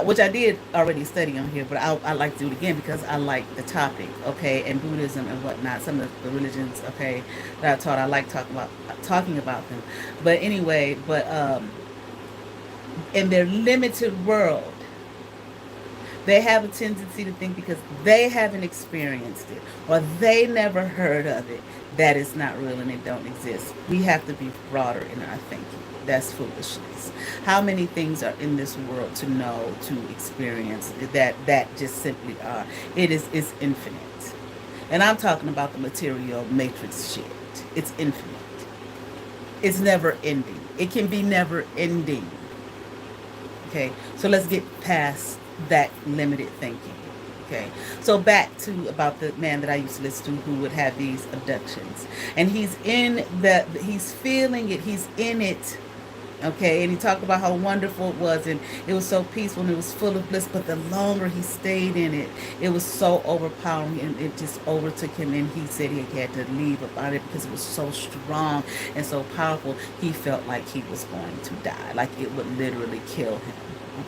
Speaker 2: which I did already study on here, but I like to do it again because I like the topic, okay, and Buddhism and whatnot, some of the religions, okay, that I taught, I like talking about them, but anyway, in their limited world, They have a tendency to think because they haven't experienced it or they never heard of it, that it's not real and it don't exist. We have to be broader in our thinking. That's foolishness. How many things are in this world to know, to experience, that just simply are? It's infinite. And I'm talking about the material matrix shit. It's infinite. It's never ending. It can be never ending. Okay, so let's get past that limited thinking. Okay, so back to about the man that I used to listen to who would have these abductions, and he's feeling it, he's in it. Okay, and he talked about how wonderful it was, and it was so peaceful and it was full of bliss. But the longer he stayed in it, it was so overpowering and it just overtook him. And he said he had to leave about it because it was so strong and so powerful. He felt like he was going to die, like it would literally kill him.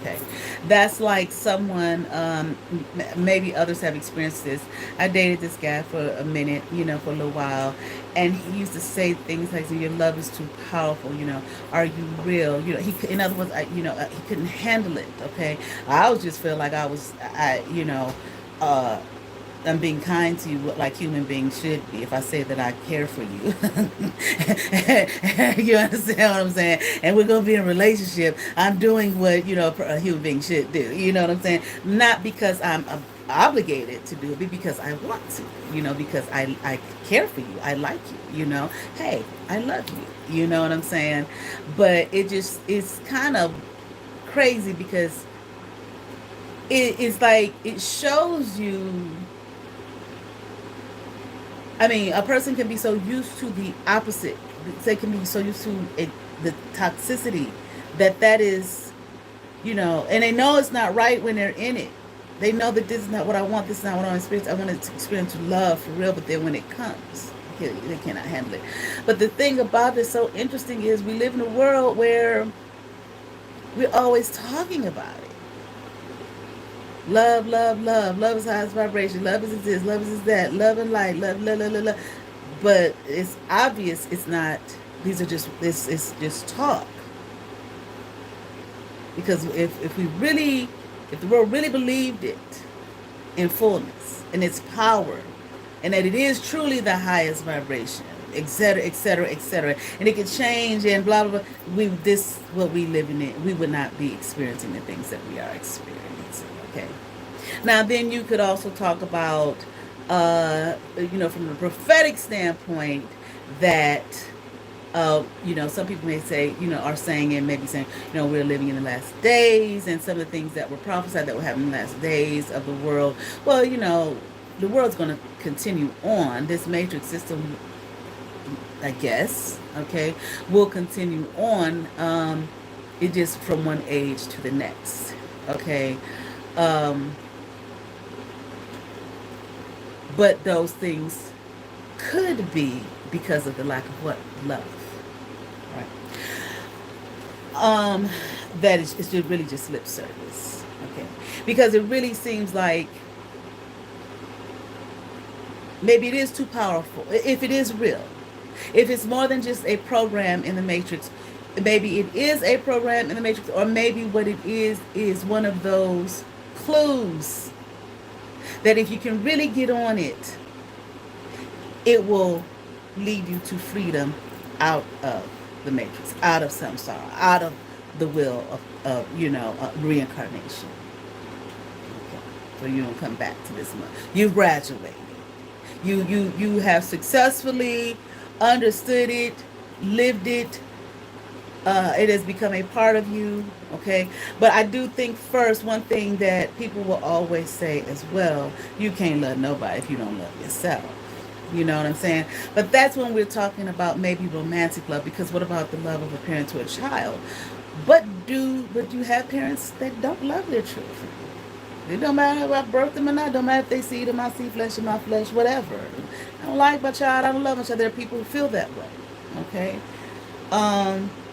Speaker 2: Okay, that's like someone, maybe others have experienced this. I dated this guy for a minute, for a little while, and he used to say things like, "Your love is too powerful. Are you real?" In other words, he couldn't handle it. Okay, I always just feel like uh, I'm being kind to you like human beings should be. If I say that I care for you, you understand what I'm saying? And we're gonna be in a relationship. I'm doing what a human being should do. You know what I'm saying? Not because I'm obligated to do it, but because I want to. Because I care for you. I like you. Hey, I love you. You know what I'm saying? But it's kind of crazy because it's like it shows you. I mean, a person can be so used to the opposite. They can be so used to the toxicity that is, and they know it's not right when they're in it. They know that this is not what I want. This is not what I want to experience. I want to experience love for real, but then when it comes, they cannot handle it. But the thing about it so interesting is we live in a world where we're always talking about it. Love, love, love. Love is highest vibration. Love is this. Love is that. Love and light. Love, love, love, love, love. But it's obvious it's not. These are just. It's just talk. Because if the world really believed it in fullness and its power, and that it is truly the highest vibration, etc., etc., etc., and it could change and blah blah blah. What we live in, we would not be experiencing the things that we are experiencing. Okay. Now, then you could also talk about, from the prophetic standpoint, that, some people may say, are saying and maybe saying, we're living in the last days, and some of the things that were prophesied that will happen in the last days of the world. Well, the world's going to continue on. This matrix system, I guess, okay, will continue on. It just from one age to the next. Okay. But those things could be because of the lack of what? Love. Right. That is, it's just really just lip service. Okay. Because it really seems like maybe it is too powerful. If it is real. If it's more than just a program in the matrix, maybe it is a program in the matrix, or maybe what it is one of those clues that if you can really get on it, it will lead you to freedom out of the matrix, out of samsara, out of the will of reincarnation. Okay. So you don't come back to this month. You've graduated. You have successfully understood it, lived it. It has become a part of you, okay? But I do think first, one thing that people will always say as well, you can't love nobody if you don't love yourself. You know what I'm saying? But that's when we're talking about maybe romantic love, because what about the love of a parent to a child? But you have parents that don't love their children. It don't matter if I birth them or not. It don't matter if they see them, I see flesh in my flesh, whatever. I don't like my child. I don't love my child. There are people who feel that way, okay?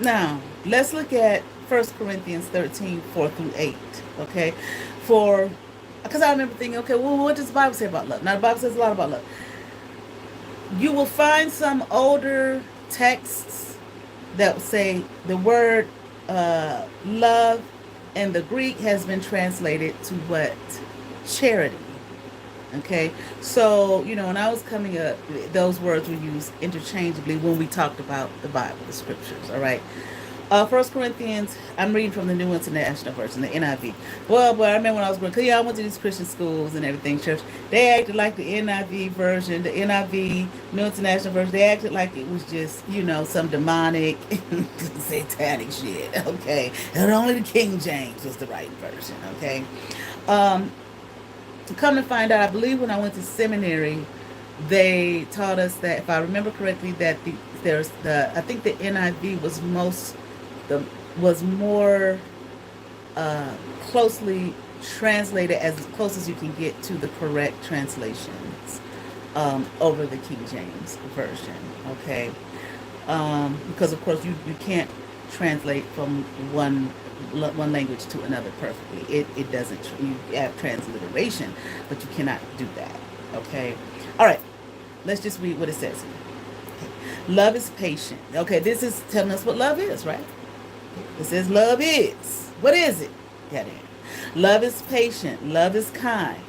Speaker 2: Now, let's look at 1 Corinthians 13, 4 through 8, okay? Because I remember thinking, okay, well, what does the Bible say about love? Now, the Bible says a lot about love. You will find some older texts that say the word love and the Greek has been translated to what? Charity. Okay, so when I was coming up, those words were used interchangeably when we talked about the Bible, the scriptures. All right, First Corinthians. I'm reading from the New International Version, the NIV. Well, but I remember when I was growing, cause I went to these Christian schools and everything, church. They acted like the NIV version, the NIV, New International Version. They acted like it was just some demonic, satanic shit. Okay, and only the King James was the right version. Okay. Um, Come to find out, I believe when I went to seminary, they taught us that, if I remember correctly, that I think the NIV the was more uh, closely translated, as close as you can get to the correct translations, over the King James version. Okay, because of course you can't translate from one language to another perfectly. It doesn't. You have transliteration, but you cannot do that. Okay. All right. Let's just read what it says here. Okay. Love is patient. Okay, this is telling us what love is, right? It says love is. What is it? Got it. Love is patient. Love is kind.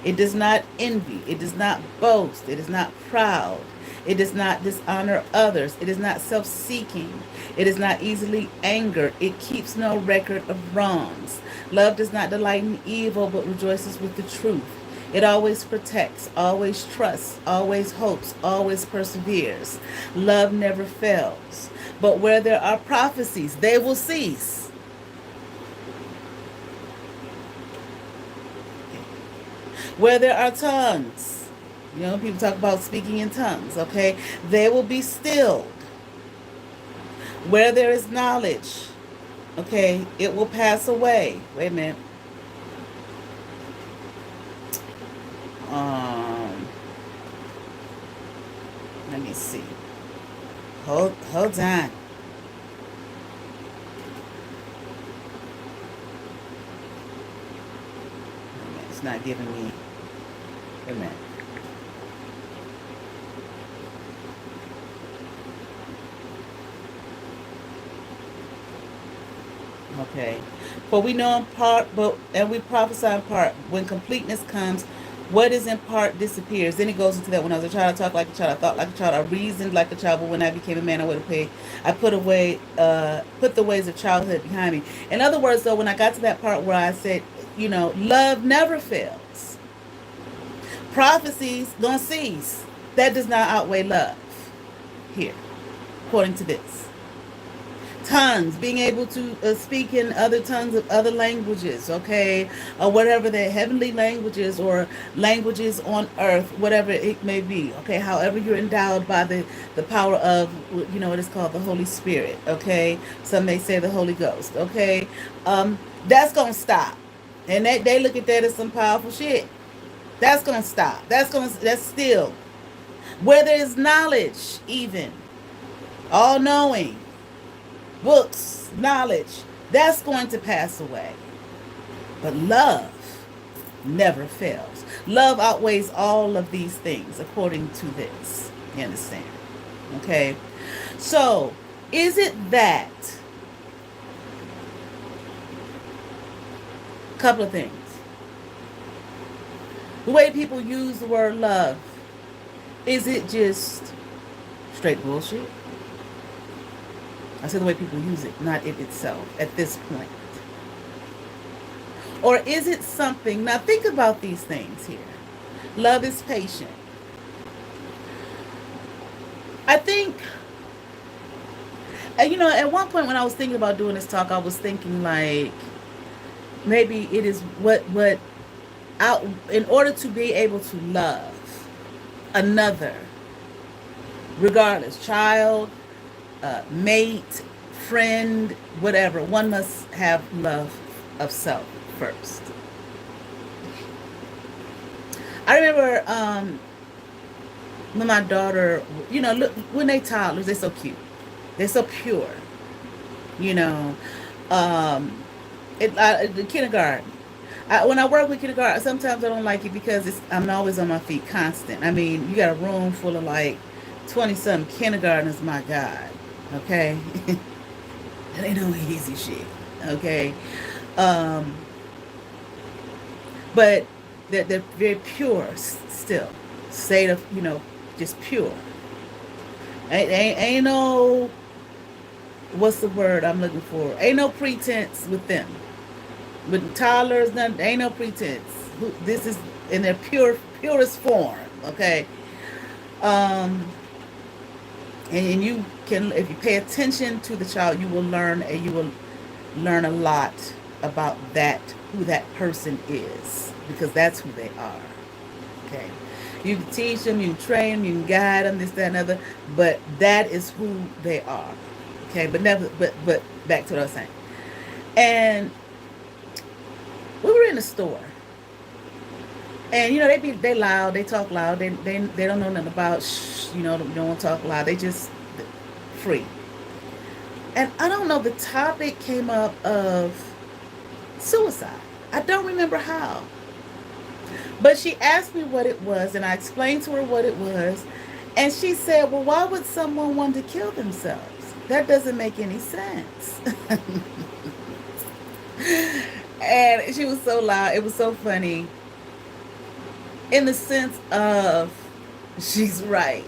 Speaker 2: It does not envy. It does not boast. It is not proud. It does not dishonor others. It is not self-seeking. It is not easily angered. It keeps no record of wrongs. Love does not delight in evil, but rejoices with the truth. It always protects, always trusts, always hopes, always perseveres. Love never fails. But where there are prophecies, they will cease. Where there are tongues, people talk about speaking in tongues, okay? They will be stilled. Where there is knowledge, okay, it will pass away. Wait a minute. Let me see. Hold on. It's not giving me. Wait a minute. Okay. For we know in part, and we prophesy in part. When completeness comes, what is in part disappears. Then he goes into that. When I was a child, I talked like a child, I thought like a child, I reasoned like a child. But when I became a man, I would have paid. I put the ways of childhood behind me. In other words, though, when I got to that part where I said, love never fails. Prophecies don't cease. That does not outweigh love. Here, according to this. Tongues, being able to speak in other tongues of other languages, okay, or whatever the heavenly languages or languages on earth, whatever it may be, okay, however you're endowed by the power of, what is called the Holy Spirit, okay, some may say the Holy Ghost, okay, that's gonna stop, and they look at that as some powerful shit. That's gonna stop. That's still where there is knowledge, even all knowing. Books, knowledge, that's going to pass away. But love never fails. Love outweighs all of these things according to this. You understand? Okay? So, is it that? Couple of things. The way people use the word love, is it just straight bullshit? I say the way people use it, not it itself, at this point. Or is it something, now think about these things here. Love is patient. I think, at one point when I was thinking about doing this talk, I was thinking like, maybe it is in order to be able to love another, regardless, child, mate, friend, whatever, one must have love of self first. I remember when my daughter, look, when they toddlers, they're so cute, they're so pure, you know. The kindergarten. When I work with kindergarten, sometimes I don't like it because I'm always on my feet, constant. I mean, you got a room full of like 20-something kindergartners, my God. Okay? That ain't no easy shit. Okay? Um, but they're very pure still. State of, just pure. Ain't no, what's the word I'm looking for? Ain't no pretense with them. With toddlers, none, ain't no pretense. This is in their purest form. Okay. Um, and you can, if you pay attention to the child, you will learn, and you will learn a lot about who that person is, because that's who they are. Okay. You can teach them, you can train them, you can guide them, this, that, and other, but that is who they are. Okay, but never, but back to what I was saying. And we were in the store, and they loud, they talk loud, they don't know nothing about they don't want to talk loud, they just free. And I don't know, the topic came up of suicide. I don't remember how, but she asked me what it was, and I explained to her what it was, and she said, "Well, why would someone want to kill themselves? That doesn't make any sense." And she was so loud. It was so funny, in the sense of, she's right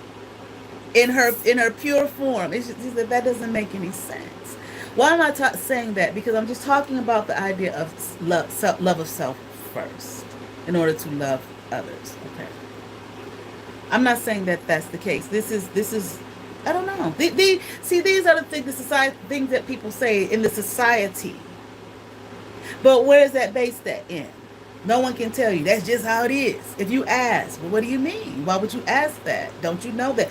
Speaker 2: in her pure form. She said that doesn't make any sense. Why am I saying that? Because I'm just talking about the idea of love of self first, in order to love others. Okay. I'm not saying that that's the case. This is. I don't know. See, these are the things, things that people say in the society. But where is that based at in? No one can tell you. That's just how it is. If you ask, well, what do you mean? Why would you ask that? Don't you know that?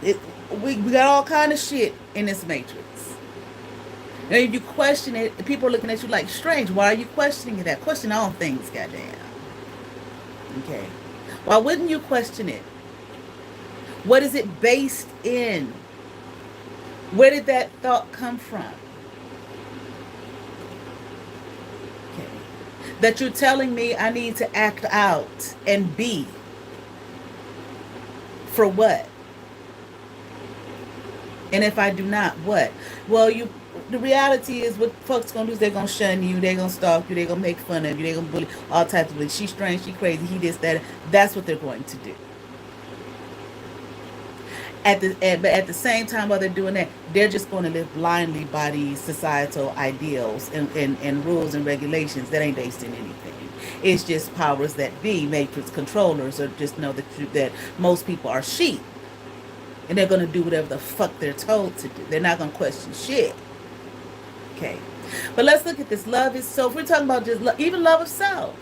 Speaker 2: It, we got all kind of shit in this matrix. And if you question it, people are looking at you like strange. Why are you questioning that? Question all things, goddamn. Okay. Why wouldn't you question it? What is it based in? Where did that thought come from? Okay. That you're telling me I need to act out and be. For what? And if I do not, what? Well, the reality is, what folks gonna do is they're gonna shun you, they're gonna stalk you, they're gonna make fun of you, they're gonna bully, all types of things. She's strange, she crazy, he this, that. That's what they're going to do. But at the same time, while they're doing that, they're just going to live blindly by these societal ideals and rules and regulations that ain't based in anything. It's just powers that be, matrix controllers, or just know that most people are sheep, and they're going to do whatever the fuck they're told to do. They're not going to question shit. Okay, but let's look at this. Love is, so if we're talking about just even love of self.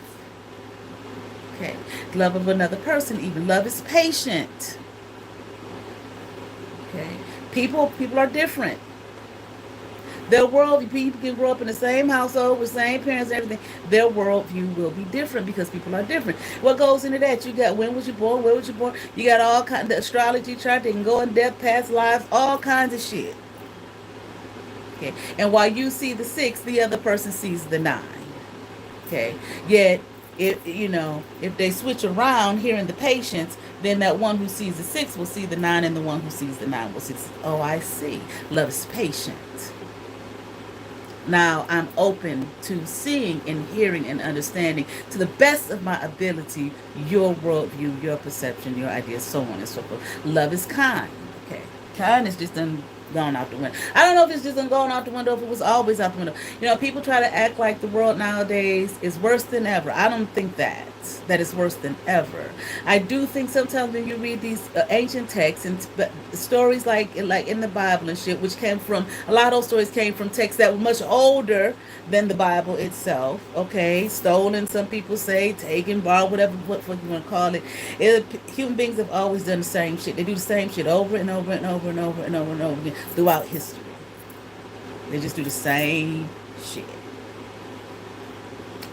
Speaker 2: Okay, love of another person. Even love is patient. Okay, people are different. Their worldview, people can grow up in the same household with same parents and everything. Their worldview will be different because people are different. What goes into that? You got, when was you born? Where was you born? You got all kinds of astrology chart. They can go in death, past lives, all kinds of shit. Okay, and while you see the 6, the other person sees the 9. Okay, yet if they switch around here in the patients, then that one who sees the 6 will see the 9, and the one who sees the 9 will see the 6. Oh, I see. Love is patient. Now I'm open to seeing and hearing and understanding, to the best of my ability, your worldview, your perception, your ideas, so on and so forth. Love is kind. Okay, kindness just done gone out the window. I don't know if it's just gone out the window, if it was always out the window. People try to act like the world nowadays is worse than ever. I don't think that it's worse than ever. I do think sometimes when you read these ancient texts and stories like in the Bible and shit, which came from, a lot of those stories came from texts that were much older than the Bible itself. Okay, stolen, some people say, taken, borrowed, whatever what you want to call it. Human beings have always done the same shit. They do the same shit over and over and over and over and over and over again throughout history. They just do the same shit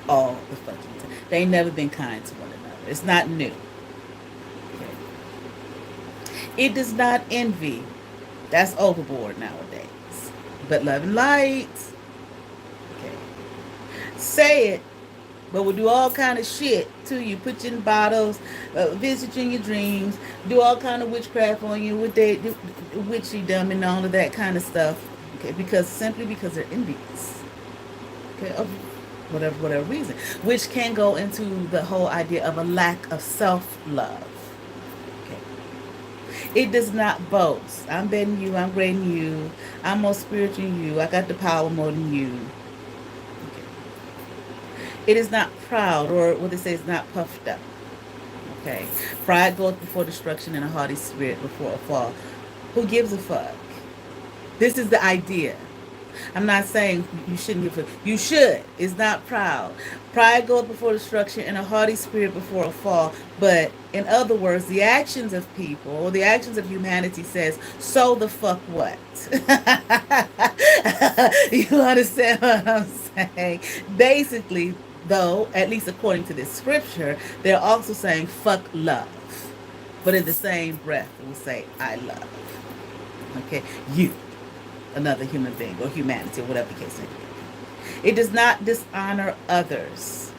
Speaker 2: all the fucking time. They ain't never been kind to one another. It's not new. Okay. It does not envy. That's overboard nowadays. But love and light. Okay. Say it, but we'll do all kind of shit to you. Put you in bottles, visit you in your dreams, do all kind of witchcraft on you, with witchy dumb and all of that kind of stuff. Okay, simply because they're envious. Okay, whatever reason, which can go into the whole idea of a lack of self-love. Okay. It does not boast. I'm better than you. I'm greater than you. I'm more spiritual than you. I got the power more than you. Okay. It is not proud, or what they say is not puffed up. Okay. Pride goes before destruction and a haughty spirit before a fall. Who gives a fuck? This is the idea. I'm not saying you shouldn't give a fuck. You should. It's not proud. Pride goes before destruction and a haughty spirit before a fall. But in other words, the actions of people, or the actions of humanity says, so the fuck what? You understand what I'm saying? Basically, though, at least according to this scripture, they're also saying fuck love. But in the same breath, we'll say, I love. Okay? You, another human being, or humanity, or whatever the case may be. It does not dishonor others.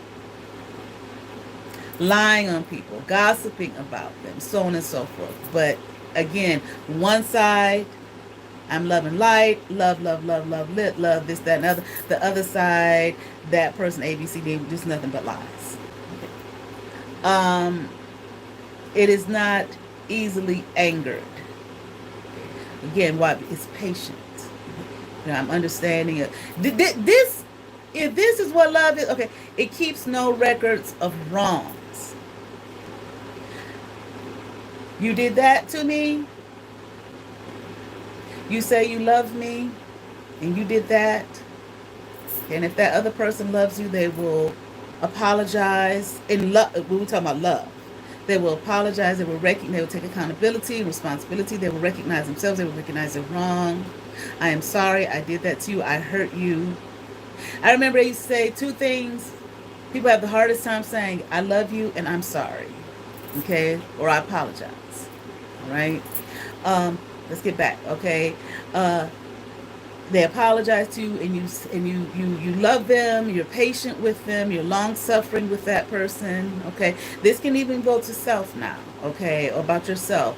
Speaker 2: Lying on people, gossiping about them, so on and so forth. But again, one side, I'm love and light, love, lit, love, this, that, and other. The other side, that person, A, B, C, D, just nothing but lies. It is not easily angered. Again, why? It's patient. You know, I'm understanding it. This, if this is what love is, okay, it keeps no records of wrongs. You did that to me. You say you love me, and you did that. And if that other person loves you, they will apologize. In love, we were talking about love. They will apologize. They will take accountability, responsibility. They will recognize themselves. They will recognize they're wrong. I am sorry. I did that to you. I hurt you. I remember they used to say two things. People have the hardest time saying, I love you and I'm sorry. Okay? Or I apologize. All right? Let's get back. Okay? They apologize to you, and you love them, you're patient with them, you're long suffering with that person. Okay, this can even go to self now. Okay, or about yourself,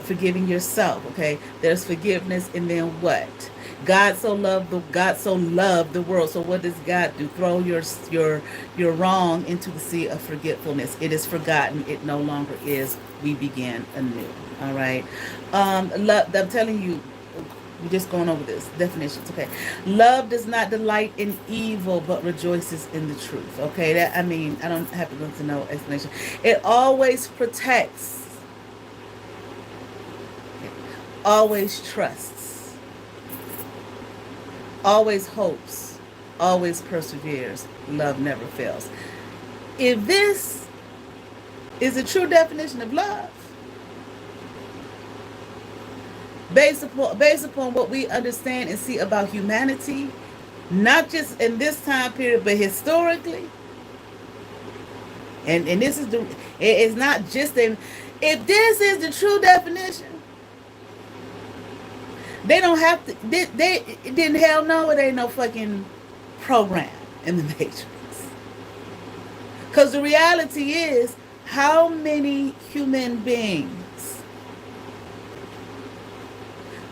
Speaker 2: forgiving yourself. Okay, there's forgiveness, and then what? God so loved the world. So what does God do? Throw your wrong into the sea of forgetfulness. It is forgotten. It no longer is. We begin anew. All right. Love. I'm telling you. We're just going over this definitions. Okay, love does not delight in evil, but rejoices in the truth. Okay, that, I mean, I don't have to go into no explanation. It always protects, always trusts, always hopes, always perseveres. Love never fails. If this is a true definition of love, based upon what we understand and see about humanity, not just in this time period, but historically. And this is it's not just if this is the true definition, they don't have to, they didn't, hell no, it ain't no fucking program in the Matrix. Because the reality is, how many human beings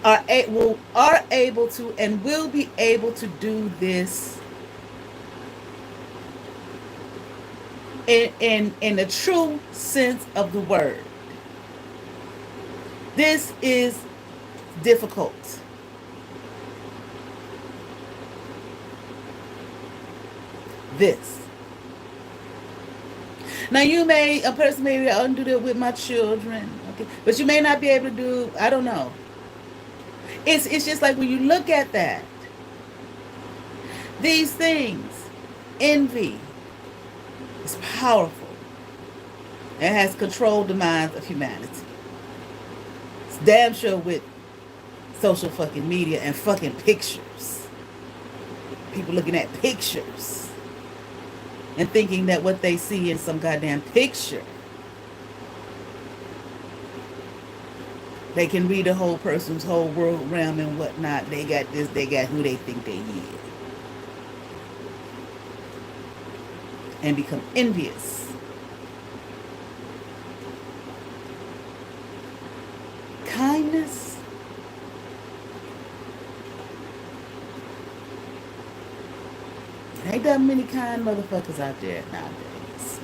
Speaker 2: are able to and will be able to do this in the true sense of the word? This is difficult. This. Now a person may be able to do that with my children, okay, but you may not be able to do, I don't know. It's just like when you look at that, these things, envy is powerful. It has controlled the minds of humanity. It's damn sure with social fucking media and fucking pictures. People looking at pictures and thinking that what they see in some goddamn picture, they can read a whole person's whole world realm and whatnot. They got this, they got who they think they is. And become envious. Kindness. Ain't that many kind motherfuckers out there nowadays.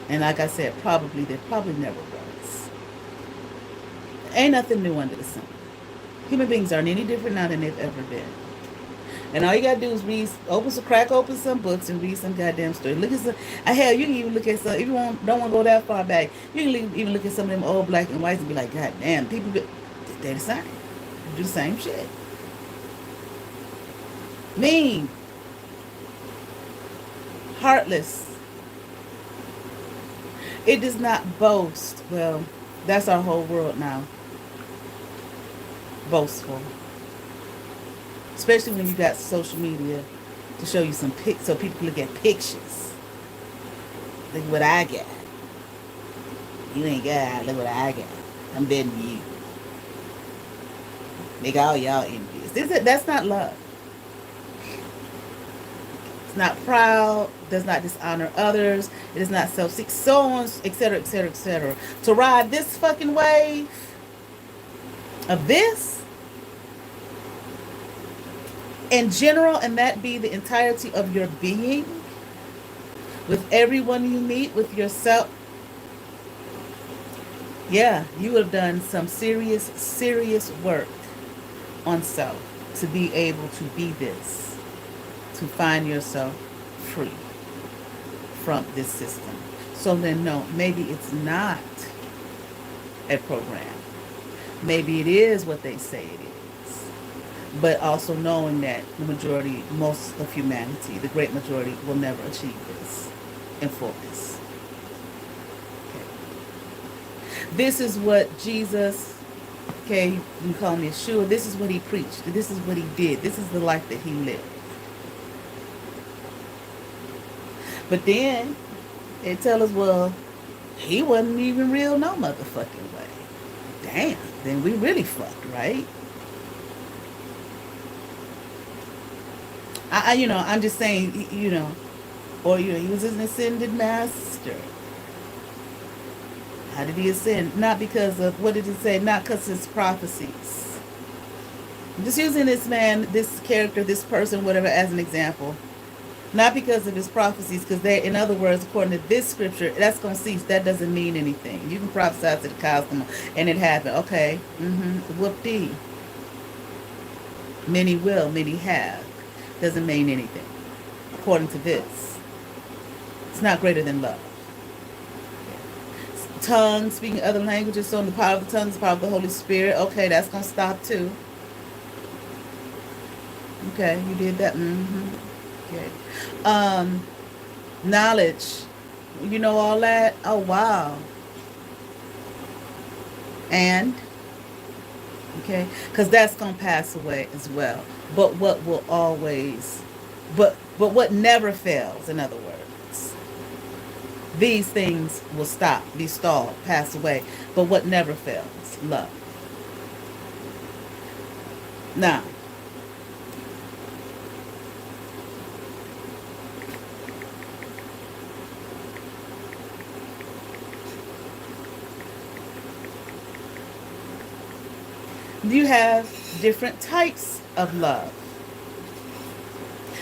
Speaker 2: And like I said, there probably never was. Ain't nothing new under the sun. Human beings aren't any different now than they've ever been. And all you gotta do is crack open some books and read some goddamn story. Look at some. Hell, you can even look at some. If you don't want to go that far back, you can even look at some of them old black and whites and be like, God damn, they're the same. They do the same shit. Mean, heartless. It does not boast. Well, that's our whole world now. Boastful. Especially when you got social media to show you some pics so people can look at pictures. Look what I got. You ain't got, look what I got. I'm better than you. Make all y'all envious. That's not love. It's not proud, does not dishonor others, it is not self-seek, so on, etc., etc., etc. To ride this fucking wave of this in general, and that be the entirety of your being, with everyone you meet, with yourself, yeah, you have done some serious work on self to be able to be this, to find yourself free from this system. So then, no, maybe it's not a program. Maybe it is what they say it is. But also knowing that the majority, most of humanity, the great majority, will never achieve this in fullness. Okay. This is what Jesus, okay, you can call me Yeshua, this is what he preached. This is what he did. This is the life that he lived. But then they tell us, well, he wasn't even real no motherfucking way. Damn, then we really fucked, right? I'm just saying, or, he was an ascended master. How did he ascend? Not because of, what did it say? Not because of his prophecies. I'm just using this man, this character, this person, whatever, as an example. Not because of his prophecies, because in other words, according to this scripture, that's going to cease. That doesn't mean anything. You can prophesy to the cows come on, and it happened. Okay, whoop-dee. Many will, many have. Doesn't mean anything. According to this, it's not greater than love. Tongues, speaking other languages, so in the power of the tongues, the power of the Holy Spirit. Okay, that's going to stop too. Okay, you did that. Okay. Knowledge. You know all that? Oh, wow. And, okay, because that's going to pass away as well. But what will always, but what never fails, in other words, these things will stop, be stalled, pass away. But what never fails, love. Now, you have different types of love.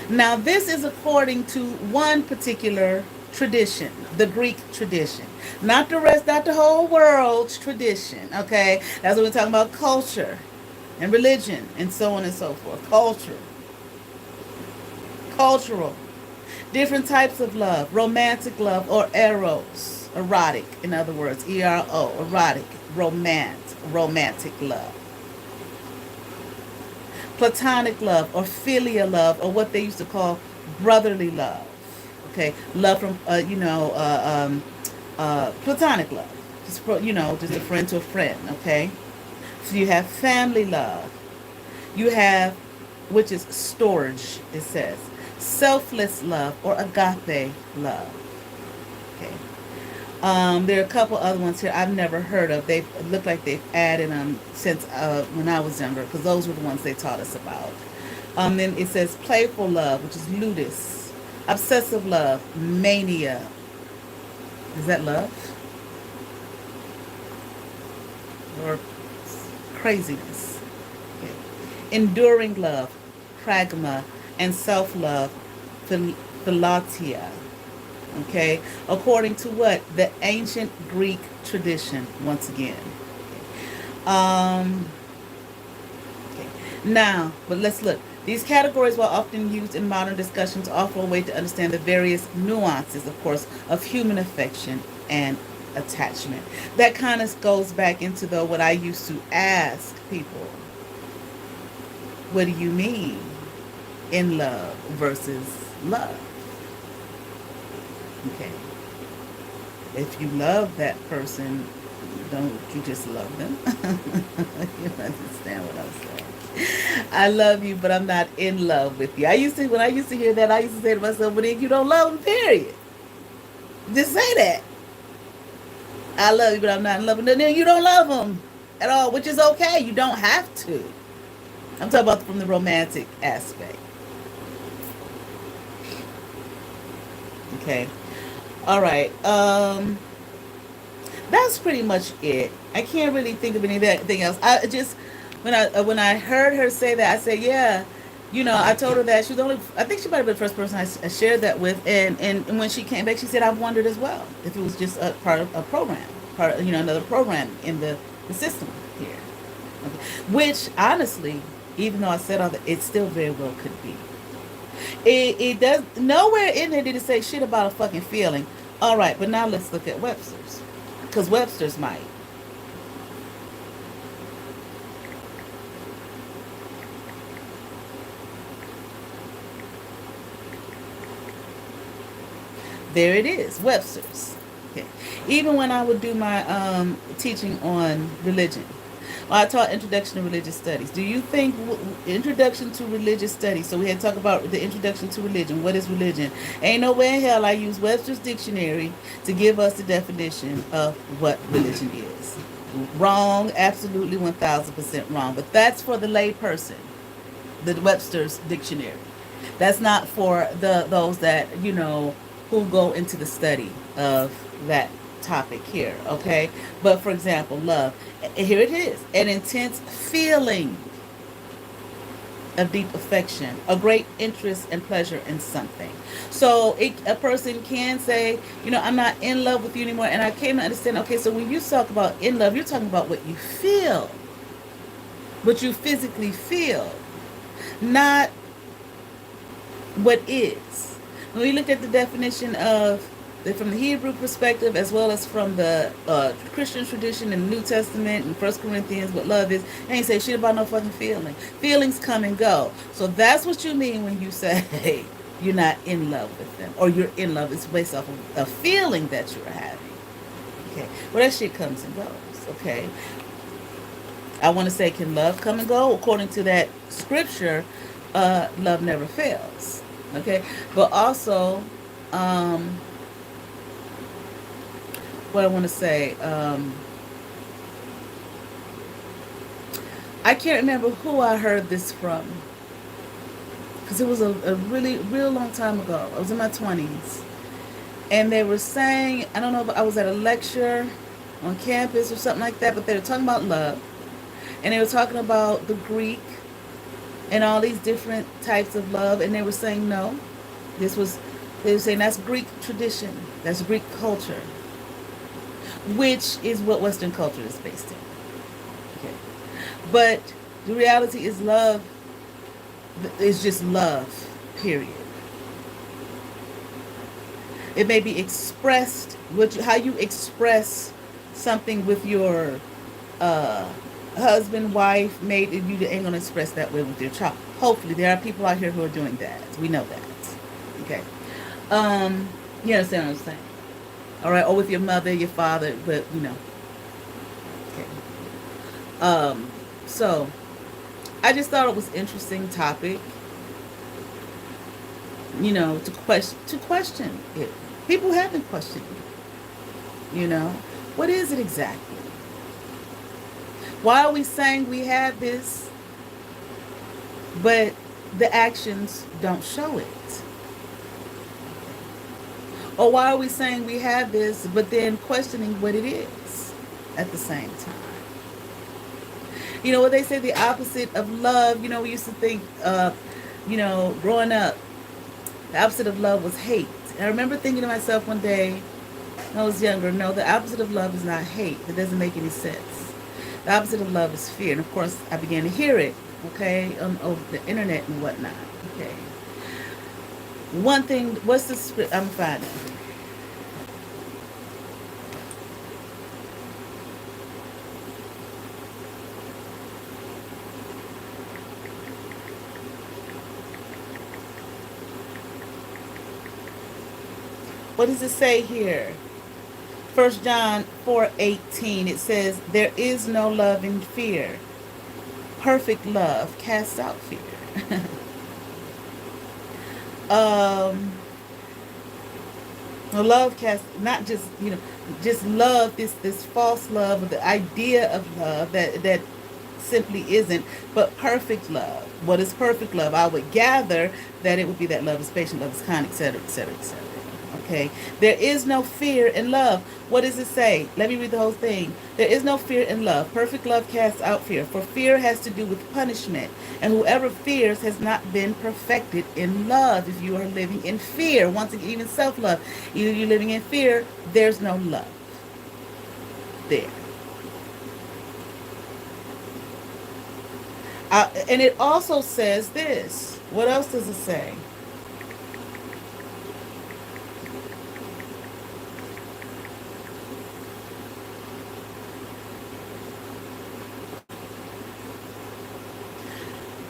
Speaker 2: Now, this is according to one particular tradition, the Greek tradition. Not the rest, not the whole world's tradition, okay? That's what we're talking about, culture and religion and so on and so forth. Cultural. Different types of love. Romantic love, or eros. Erotic, in other words. E-R-O, erotic. Romantic love. Platonic love, or filial love, or what they used to call brotherly love. Okay, love from platonic love, just a friend to a friend. Okay, so you have family love. You have, which is storge. It says selfless love, or agape love. Okay. There are a couple other ones here I've never heard of. They look like they've added them since when I was younger, because those were the ones they taught us about. Then it says playful love, which is ludus. Obsessive love, mania. Is that love? Or craziness? Okay. Enduring love, pragma, and self-love, Philatia. Okay, according to what? The ancient Greek tradition, once again. Um, okay. Now, but let's look. These categories, while often used in modern discussions, offer a way to understand the various nuances, of course, of human affection and attachment. That kind of goes back into, though, what I used to ask people. What do you mean in love versus love? Okay. If you love that person, don't you just love them? You understand what I'm saying? I love you, but I'm not in love with you. When I used to hear that, I used to say to myself, well, then you don't love them, period. Just say that. I love you, but I'm not in love with them. Then you don't love them at all, which is okay. You don't have to. I'm talking about from the romantic aspect. Okay. All right. That's pretty much it. I can't really think of anything else. I just when I heard her say that, I said, yeah. I told her that she was only. I think she might have been the first person I shared that with, and when she came back, she said, I've wondered as well if it was just a part of a program, another program in the system here. Okay. Which honestly, even though I said all that, it still very well could be. It does nowhere in there did it say shit about a fucking feeling. All right, but now let's look at Webster's, because Webster's might. There it is, Webster's. Okay. Even when I would do my teaching on religion, I taught Introduction to Religious Studies. Do you think Introduction to Religious Studies? So we had to talk about the Introduction to Religion. What is religion? Ain't no way in hell I use Webster's dictionary to give us the definition of what religion is. Wrong, absolutely 1000% wrong. But that's for the lay person, the Webster's dictionary. That's not for those that who go into the study of that topic here, okay? But for example, love. Here it is. An intense feeling of deep affection, a great interest and pleasure in something. So a person can say, I'm not in love with you anymore. And I came to understand, okay, so when you talk about in love, you're talking about what you feel. What you physically feel. Not what is. When we look at the definition from the Hebrew perspective, as well as from the Christian tradition in the New Testament and 1 Corinthians, what love is, they ain't say shit about no fucking feeling. Feelings come and go. So that's what you mean when you say, hey, you're not in love with them, or you're in love. It's based off of a feeling that you're having. Okay, well, that shit comes and goes. Okay, I want to say, can love come and go? According to that scripture, love never fails. Okay, but also, what I want to say, I can't remember who I heard this from, because it was a really real long time ago. I was in my 20s, and they were saying, I don't know if I was at a lecture on campus or something like that, but they were talking about love, and they were talking about the Greek and all these different types of love, and they were saying no, they were saying that's Greek tradition, that's Greek culture, which is what Western culture is based in. Okay, but the reality is love is just love, period. It may be expressed, how you express something with your husband, wife, mate, and you ain't gonna express that way with your child. Hopefully, there are people out here who are doing that. We know that. Okay. You understand what I'm saying? All right, or with your mother, your father, but Okay. So I just thought it was interesting topic. To question it. People have been questioning it. What is it exactly? Why are we saying we have this, but the actions don't show it? Or why are we saying we have this, but then questioning what it is at the same time? What they say, the opposite of love, we used to think, growing up, The opposite of love was hate. And I remember thinking to myself one day when I was younger, no, the opposite of love is not hate. That doesn't make any sense. The opposite of love is fear. And of course, I began to hear it, okay, over the internet and whatnot, okay. One thing, what's the script? I'm finding. What does it say here? 1 John 4:18. It says, "There is no love in fear. Perfect love casts out fear." um, love casts, not just just love, this false love, or the idea of love that simply isn't, but perfect love. What is perfect love? I would gather that it would be that love is patient, love is kind, etc., etc., etc. Okay, there is no fear in love. What does it say? Let me read the whole thing. There is no fear in love. Perfect love casts out fear, for fear has to do with punishment, and whoever fears has not been perfected in love. If you are living in fear, once again, even self-love, either you're living in fear, there's no love there. And it also says this. What else does it say?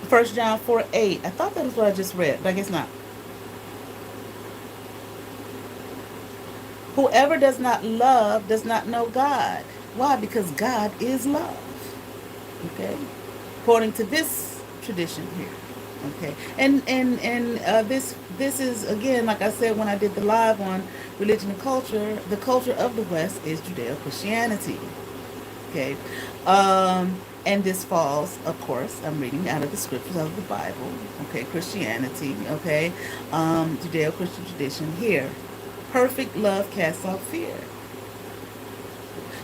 Speaker 2: First John 4:8. I thought that was what I just read, but I guess not. Whoever does not love does not know God. Why? Because God is love. Okay, according to this tradition here. Okay, and this is, again, like I said when I did the live on religion and culture. The culture of the West is Judeo-Christianity. Okay, and this falls, of course, I'm reading out of the scriptures of the Bible. Okay, Christianity. Okay, Judeo-Christian tradition here. Perfect love casts off fear.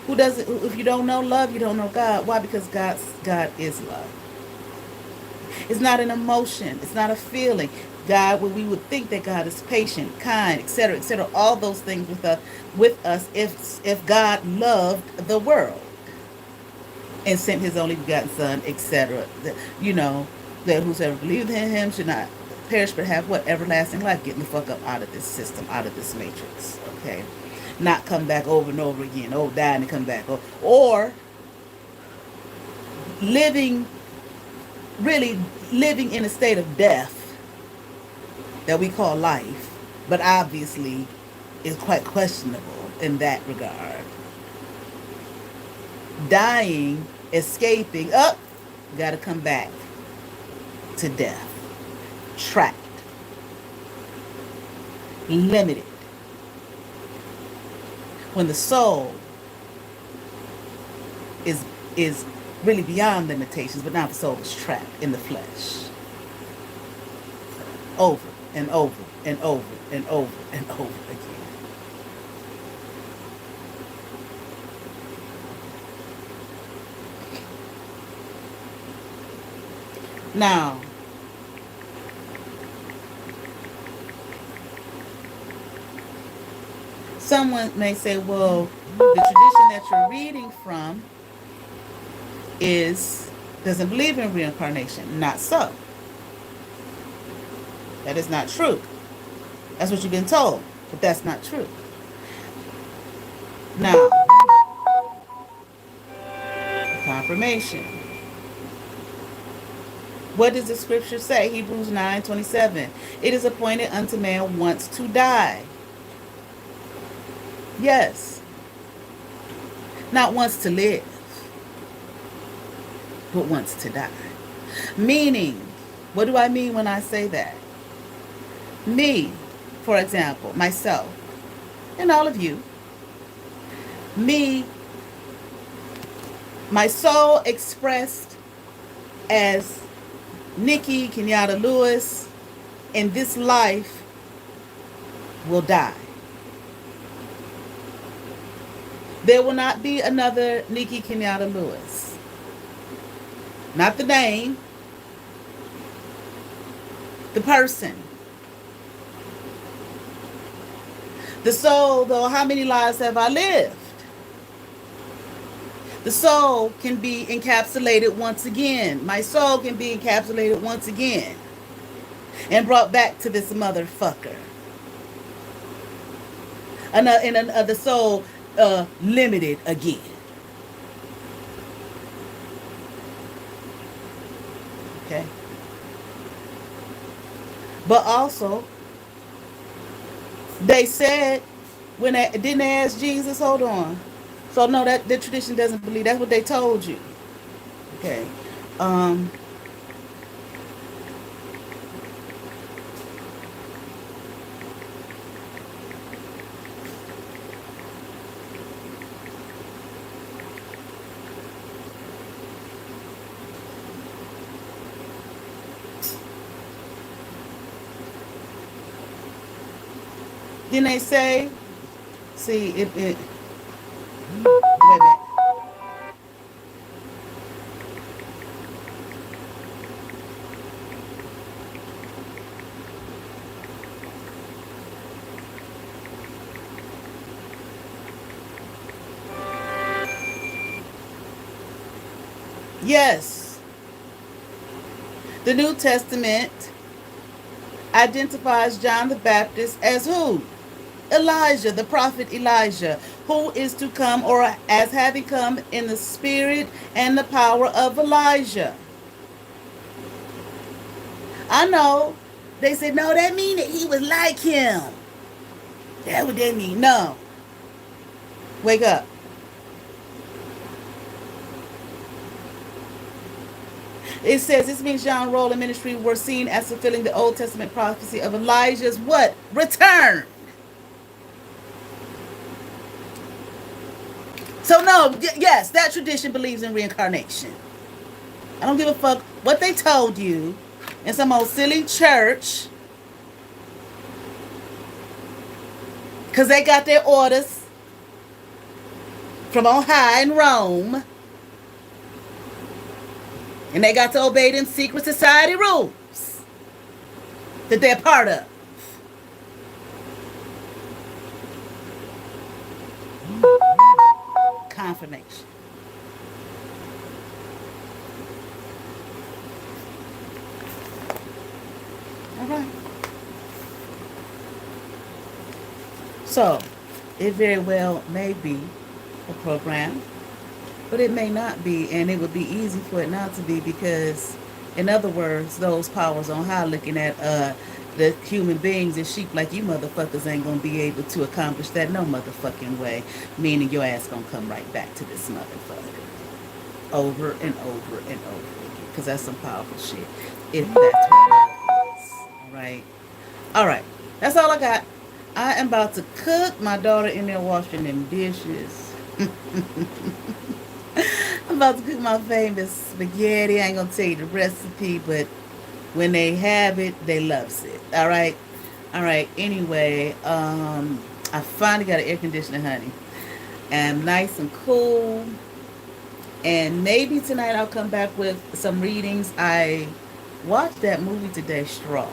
Speaker 2: Who doesn't? If you don't know love, you don't know God. Why? Because God is love. It's not an emotion. It's not a feeling. God, well, we would think that God is patient, kind, etc., etc. All those things with us, if God loved the world and sent His only begotten Son, etc. That whosoever believes in Him should not perish but have what? Everlasting life. Getting the fuck up out of this system, out of this matrix. Okay, not come back over and over again. Oh, die and come back. Or living, really living in a state of death that we call life, but obviously is quite questionable in that regard. Dying, escaping, up, got to come back to death. Trapped, limited. When the soul is really beyond limitations, but now the soul is trapped in the flesh. Over and over and over and over and over again. Now, someone may say, well, the tradition that you're reading from doesn't believe in reincarnation. Not so. That is not true. That's what you've been told, but that's not true. Now, confirmation. What does the scripture say? Hebrews 9:27. It is appointed unto man once to die. Yes. Not once to live, but once to die. Meaning, what do I mean when I say that? Me, for example, myself, and all of you. Me, my soul expressed as Nikki Kenyatta Lewis in this life will die. There will not be another Nikki Kenyatta Lewis. Not the name, the person. The soul, though, how many lives have I lived? The soul can be encapsulated once again. My soul can be encapsulated once again and brought back to this motherfucker. And the soul limited again. Okay. But also, they said when they didn't they ask Jesus, hold on. So no, that the tradition doesn't believe. That's what they told you. Okay. Um. Then they say, see if it. Wait a minute. Yes, the New Testament identifies John the Baptist as who? Elijah, the prophet Elijah, who is to come, or as having come in the spirit and the power of Elijah. I know. They said, no, that mean that he was like him. That what they mean. No. Wake up. It says this means John's role in ministry were seen as fulfilling the Old Testament prophecy of Elijah's what? Return. So no, yes, that tradition believes in reincarnation. I don't give a fuck what they told you in some old silly church, because they got their orders from on high in Rome, and they got to obey them secret society rules that they're part of. Confirmation. All right. So, it very well may be a program, but it may not be, and it would be easy for it not to be because, in other words, those powers on high looking at the human beings and sheep like you motherfuckers ain't gonna be able to accomplish that no motherfucking way, meaning your ass gonna come right back to this motherfucker over and over and over again, because that's some powerful shit, if that's what love is. All right. All right. That's all I got. I am about to cook. My daughter in there washing them dishes. I'm about to cook my famous spaghetti. I ain't gonna tell you the recipe, but when they have it, they loves it. All right. All right. Anyway, I finally got an air conditioner, honey. And nice and cool. And maybe tonight I'll come back with some readings. I watched that movie today, Straw.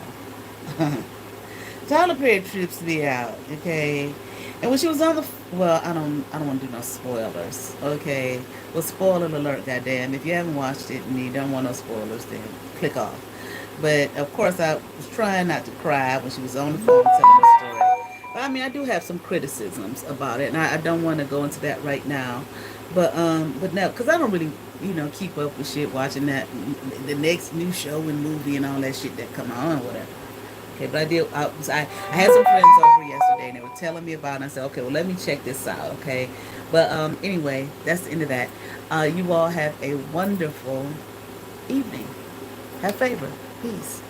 Speaker 2: Tyler Perry trips me out, okay? And when she was on the, well, I don't want to do no spoilers, okay? Well, spoiler alert, goddamn. If you haven't watched it and you don't want no spoilers, then click off. But of course, I was trying not to cry when she was on the phone telling the story. But I mean, I do have some criticisms about it, and I don't want to go into that right now. But no, because I don't really, keep up with shit, watching that the next new show and movie and all that shit that come on or whatever. Okay, but I had some friends over yesterday and they were telling me about it, and I said, okay, well, let me check this out, okay? But anyway, that's the end of that. You all have a wonderful evening. Have favor. Peace.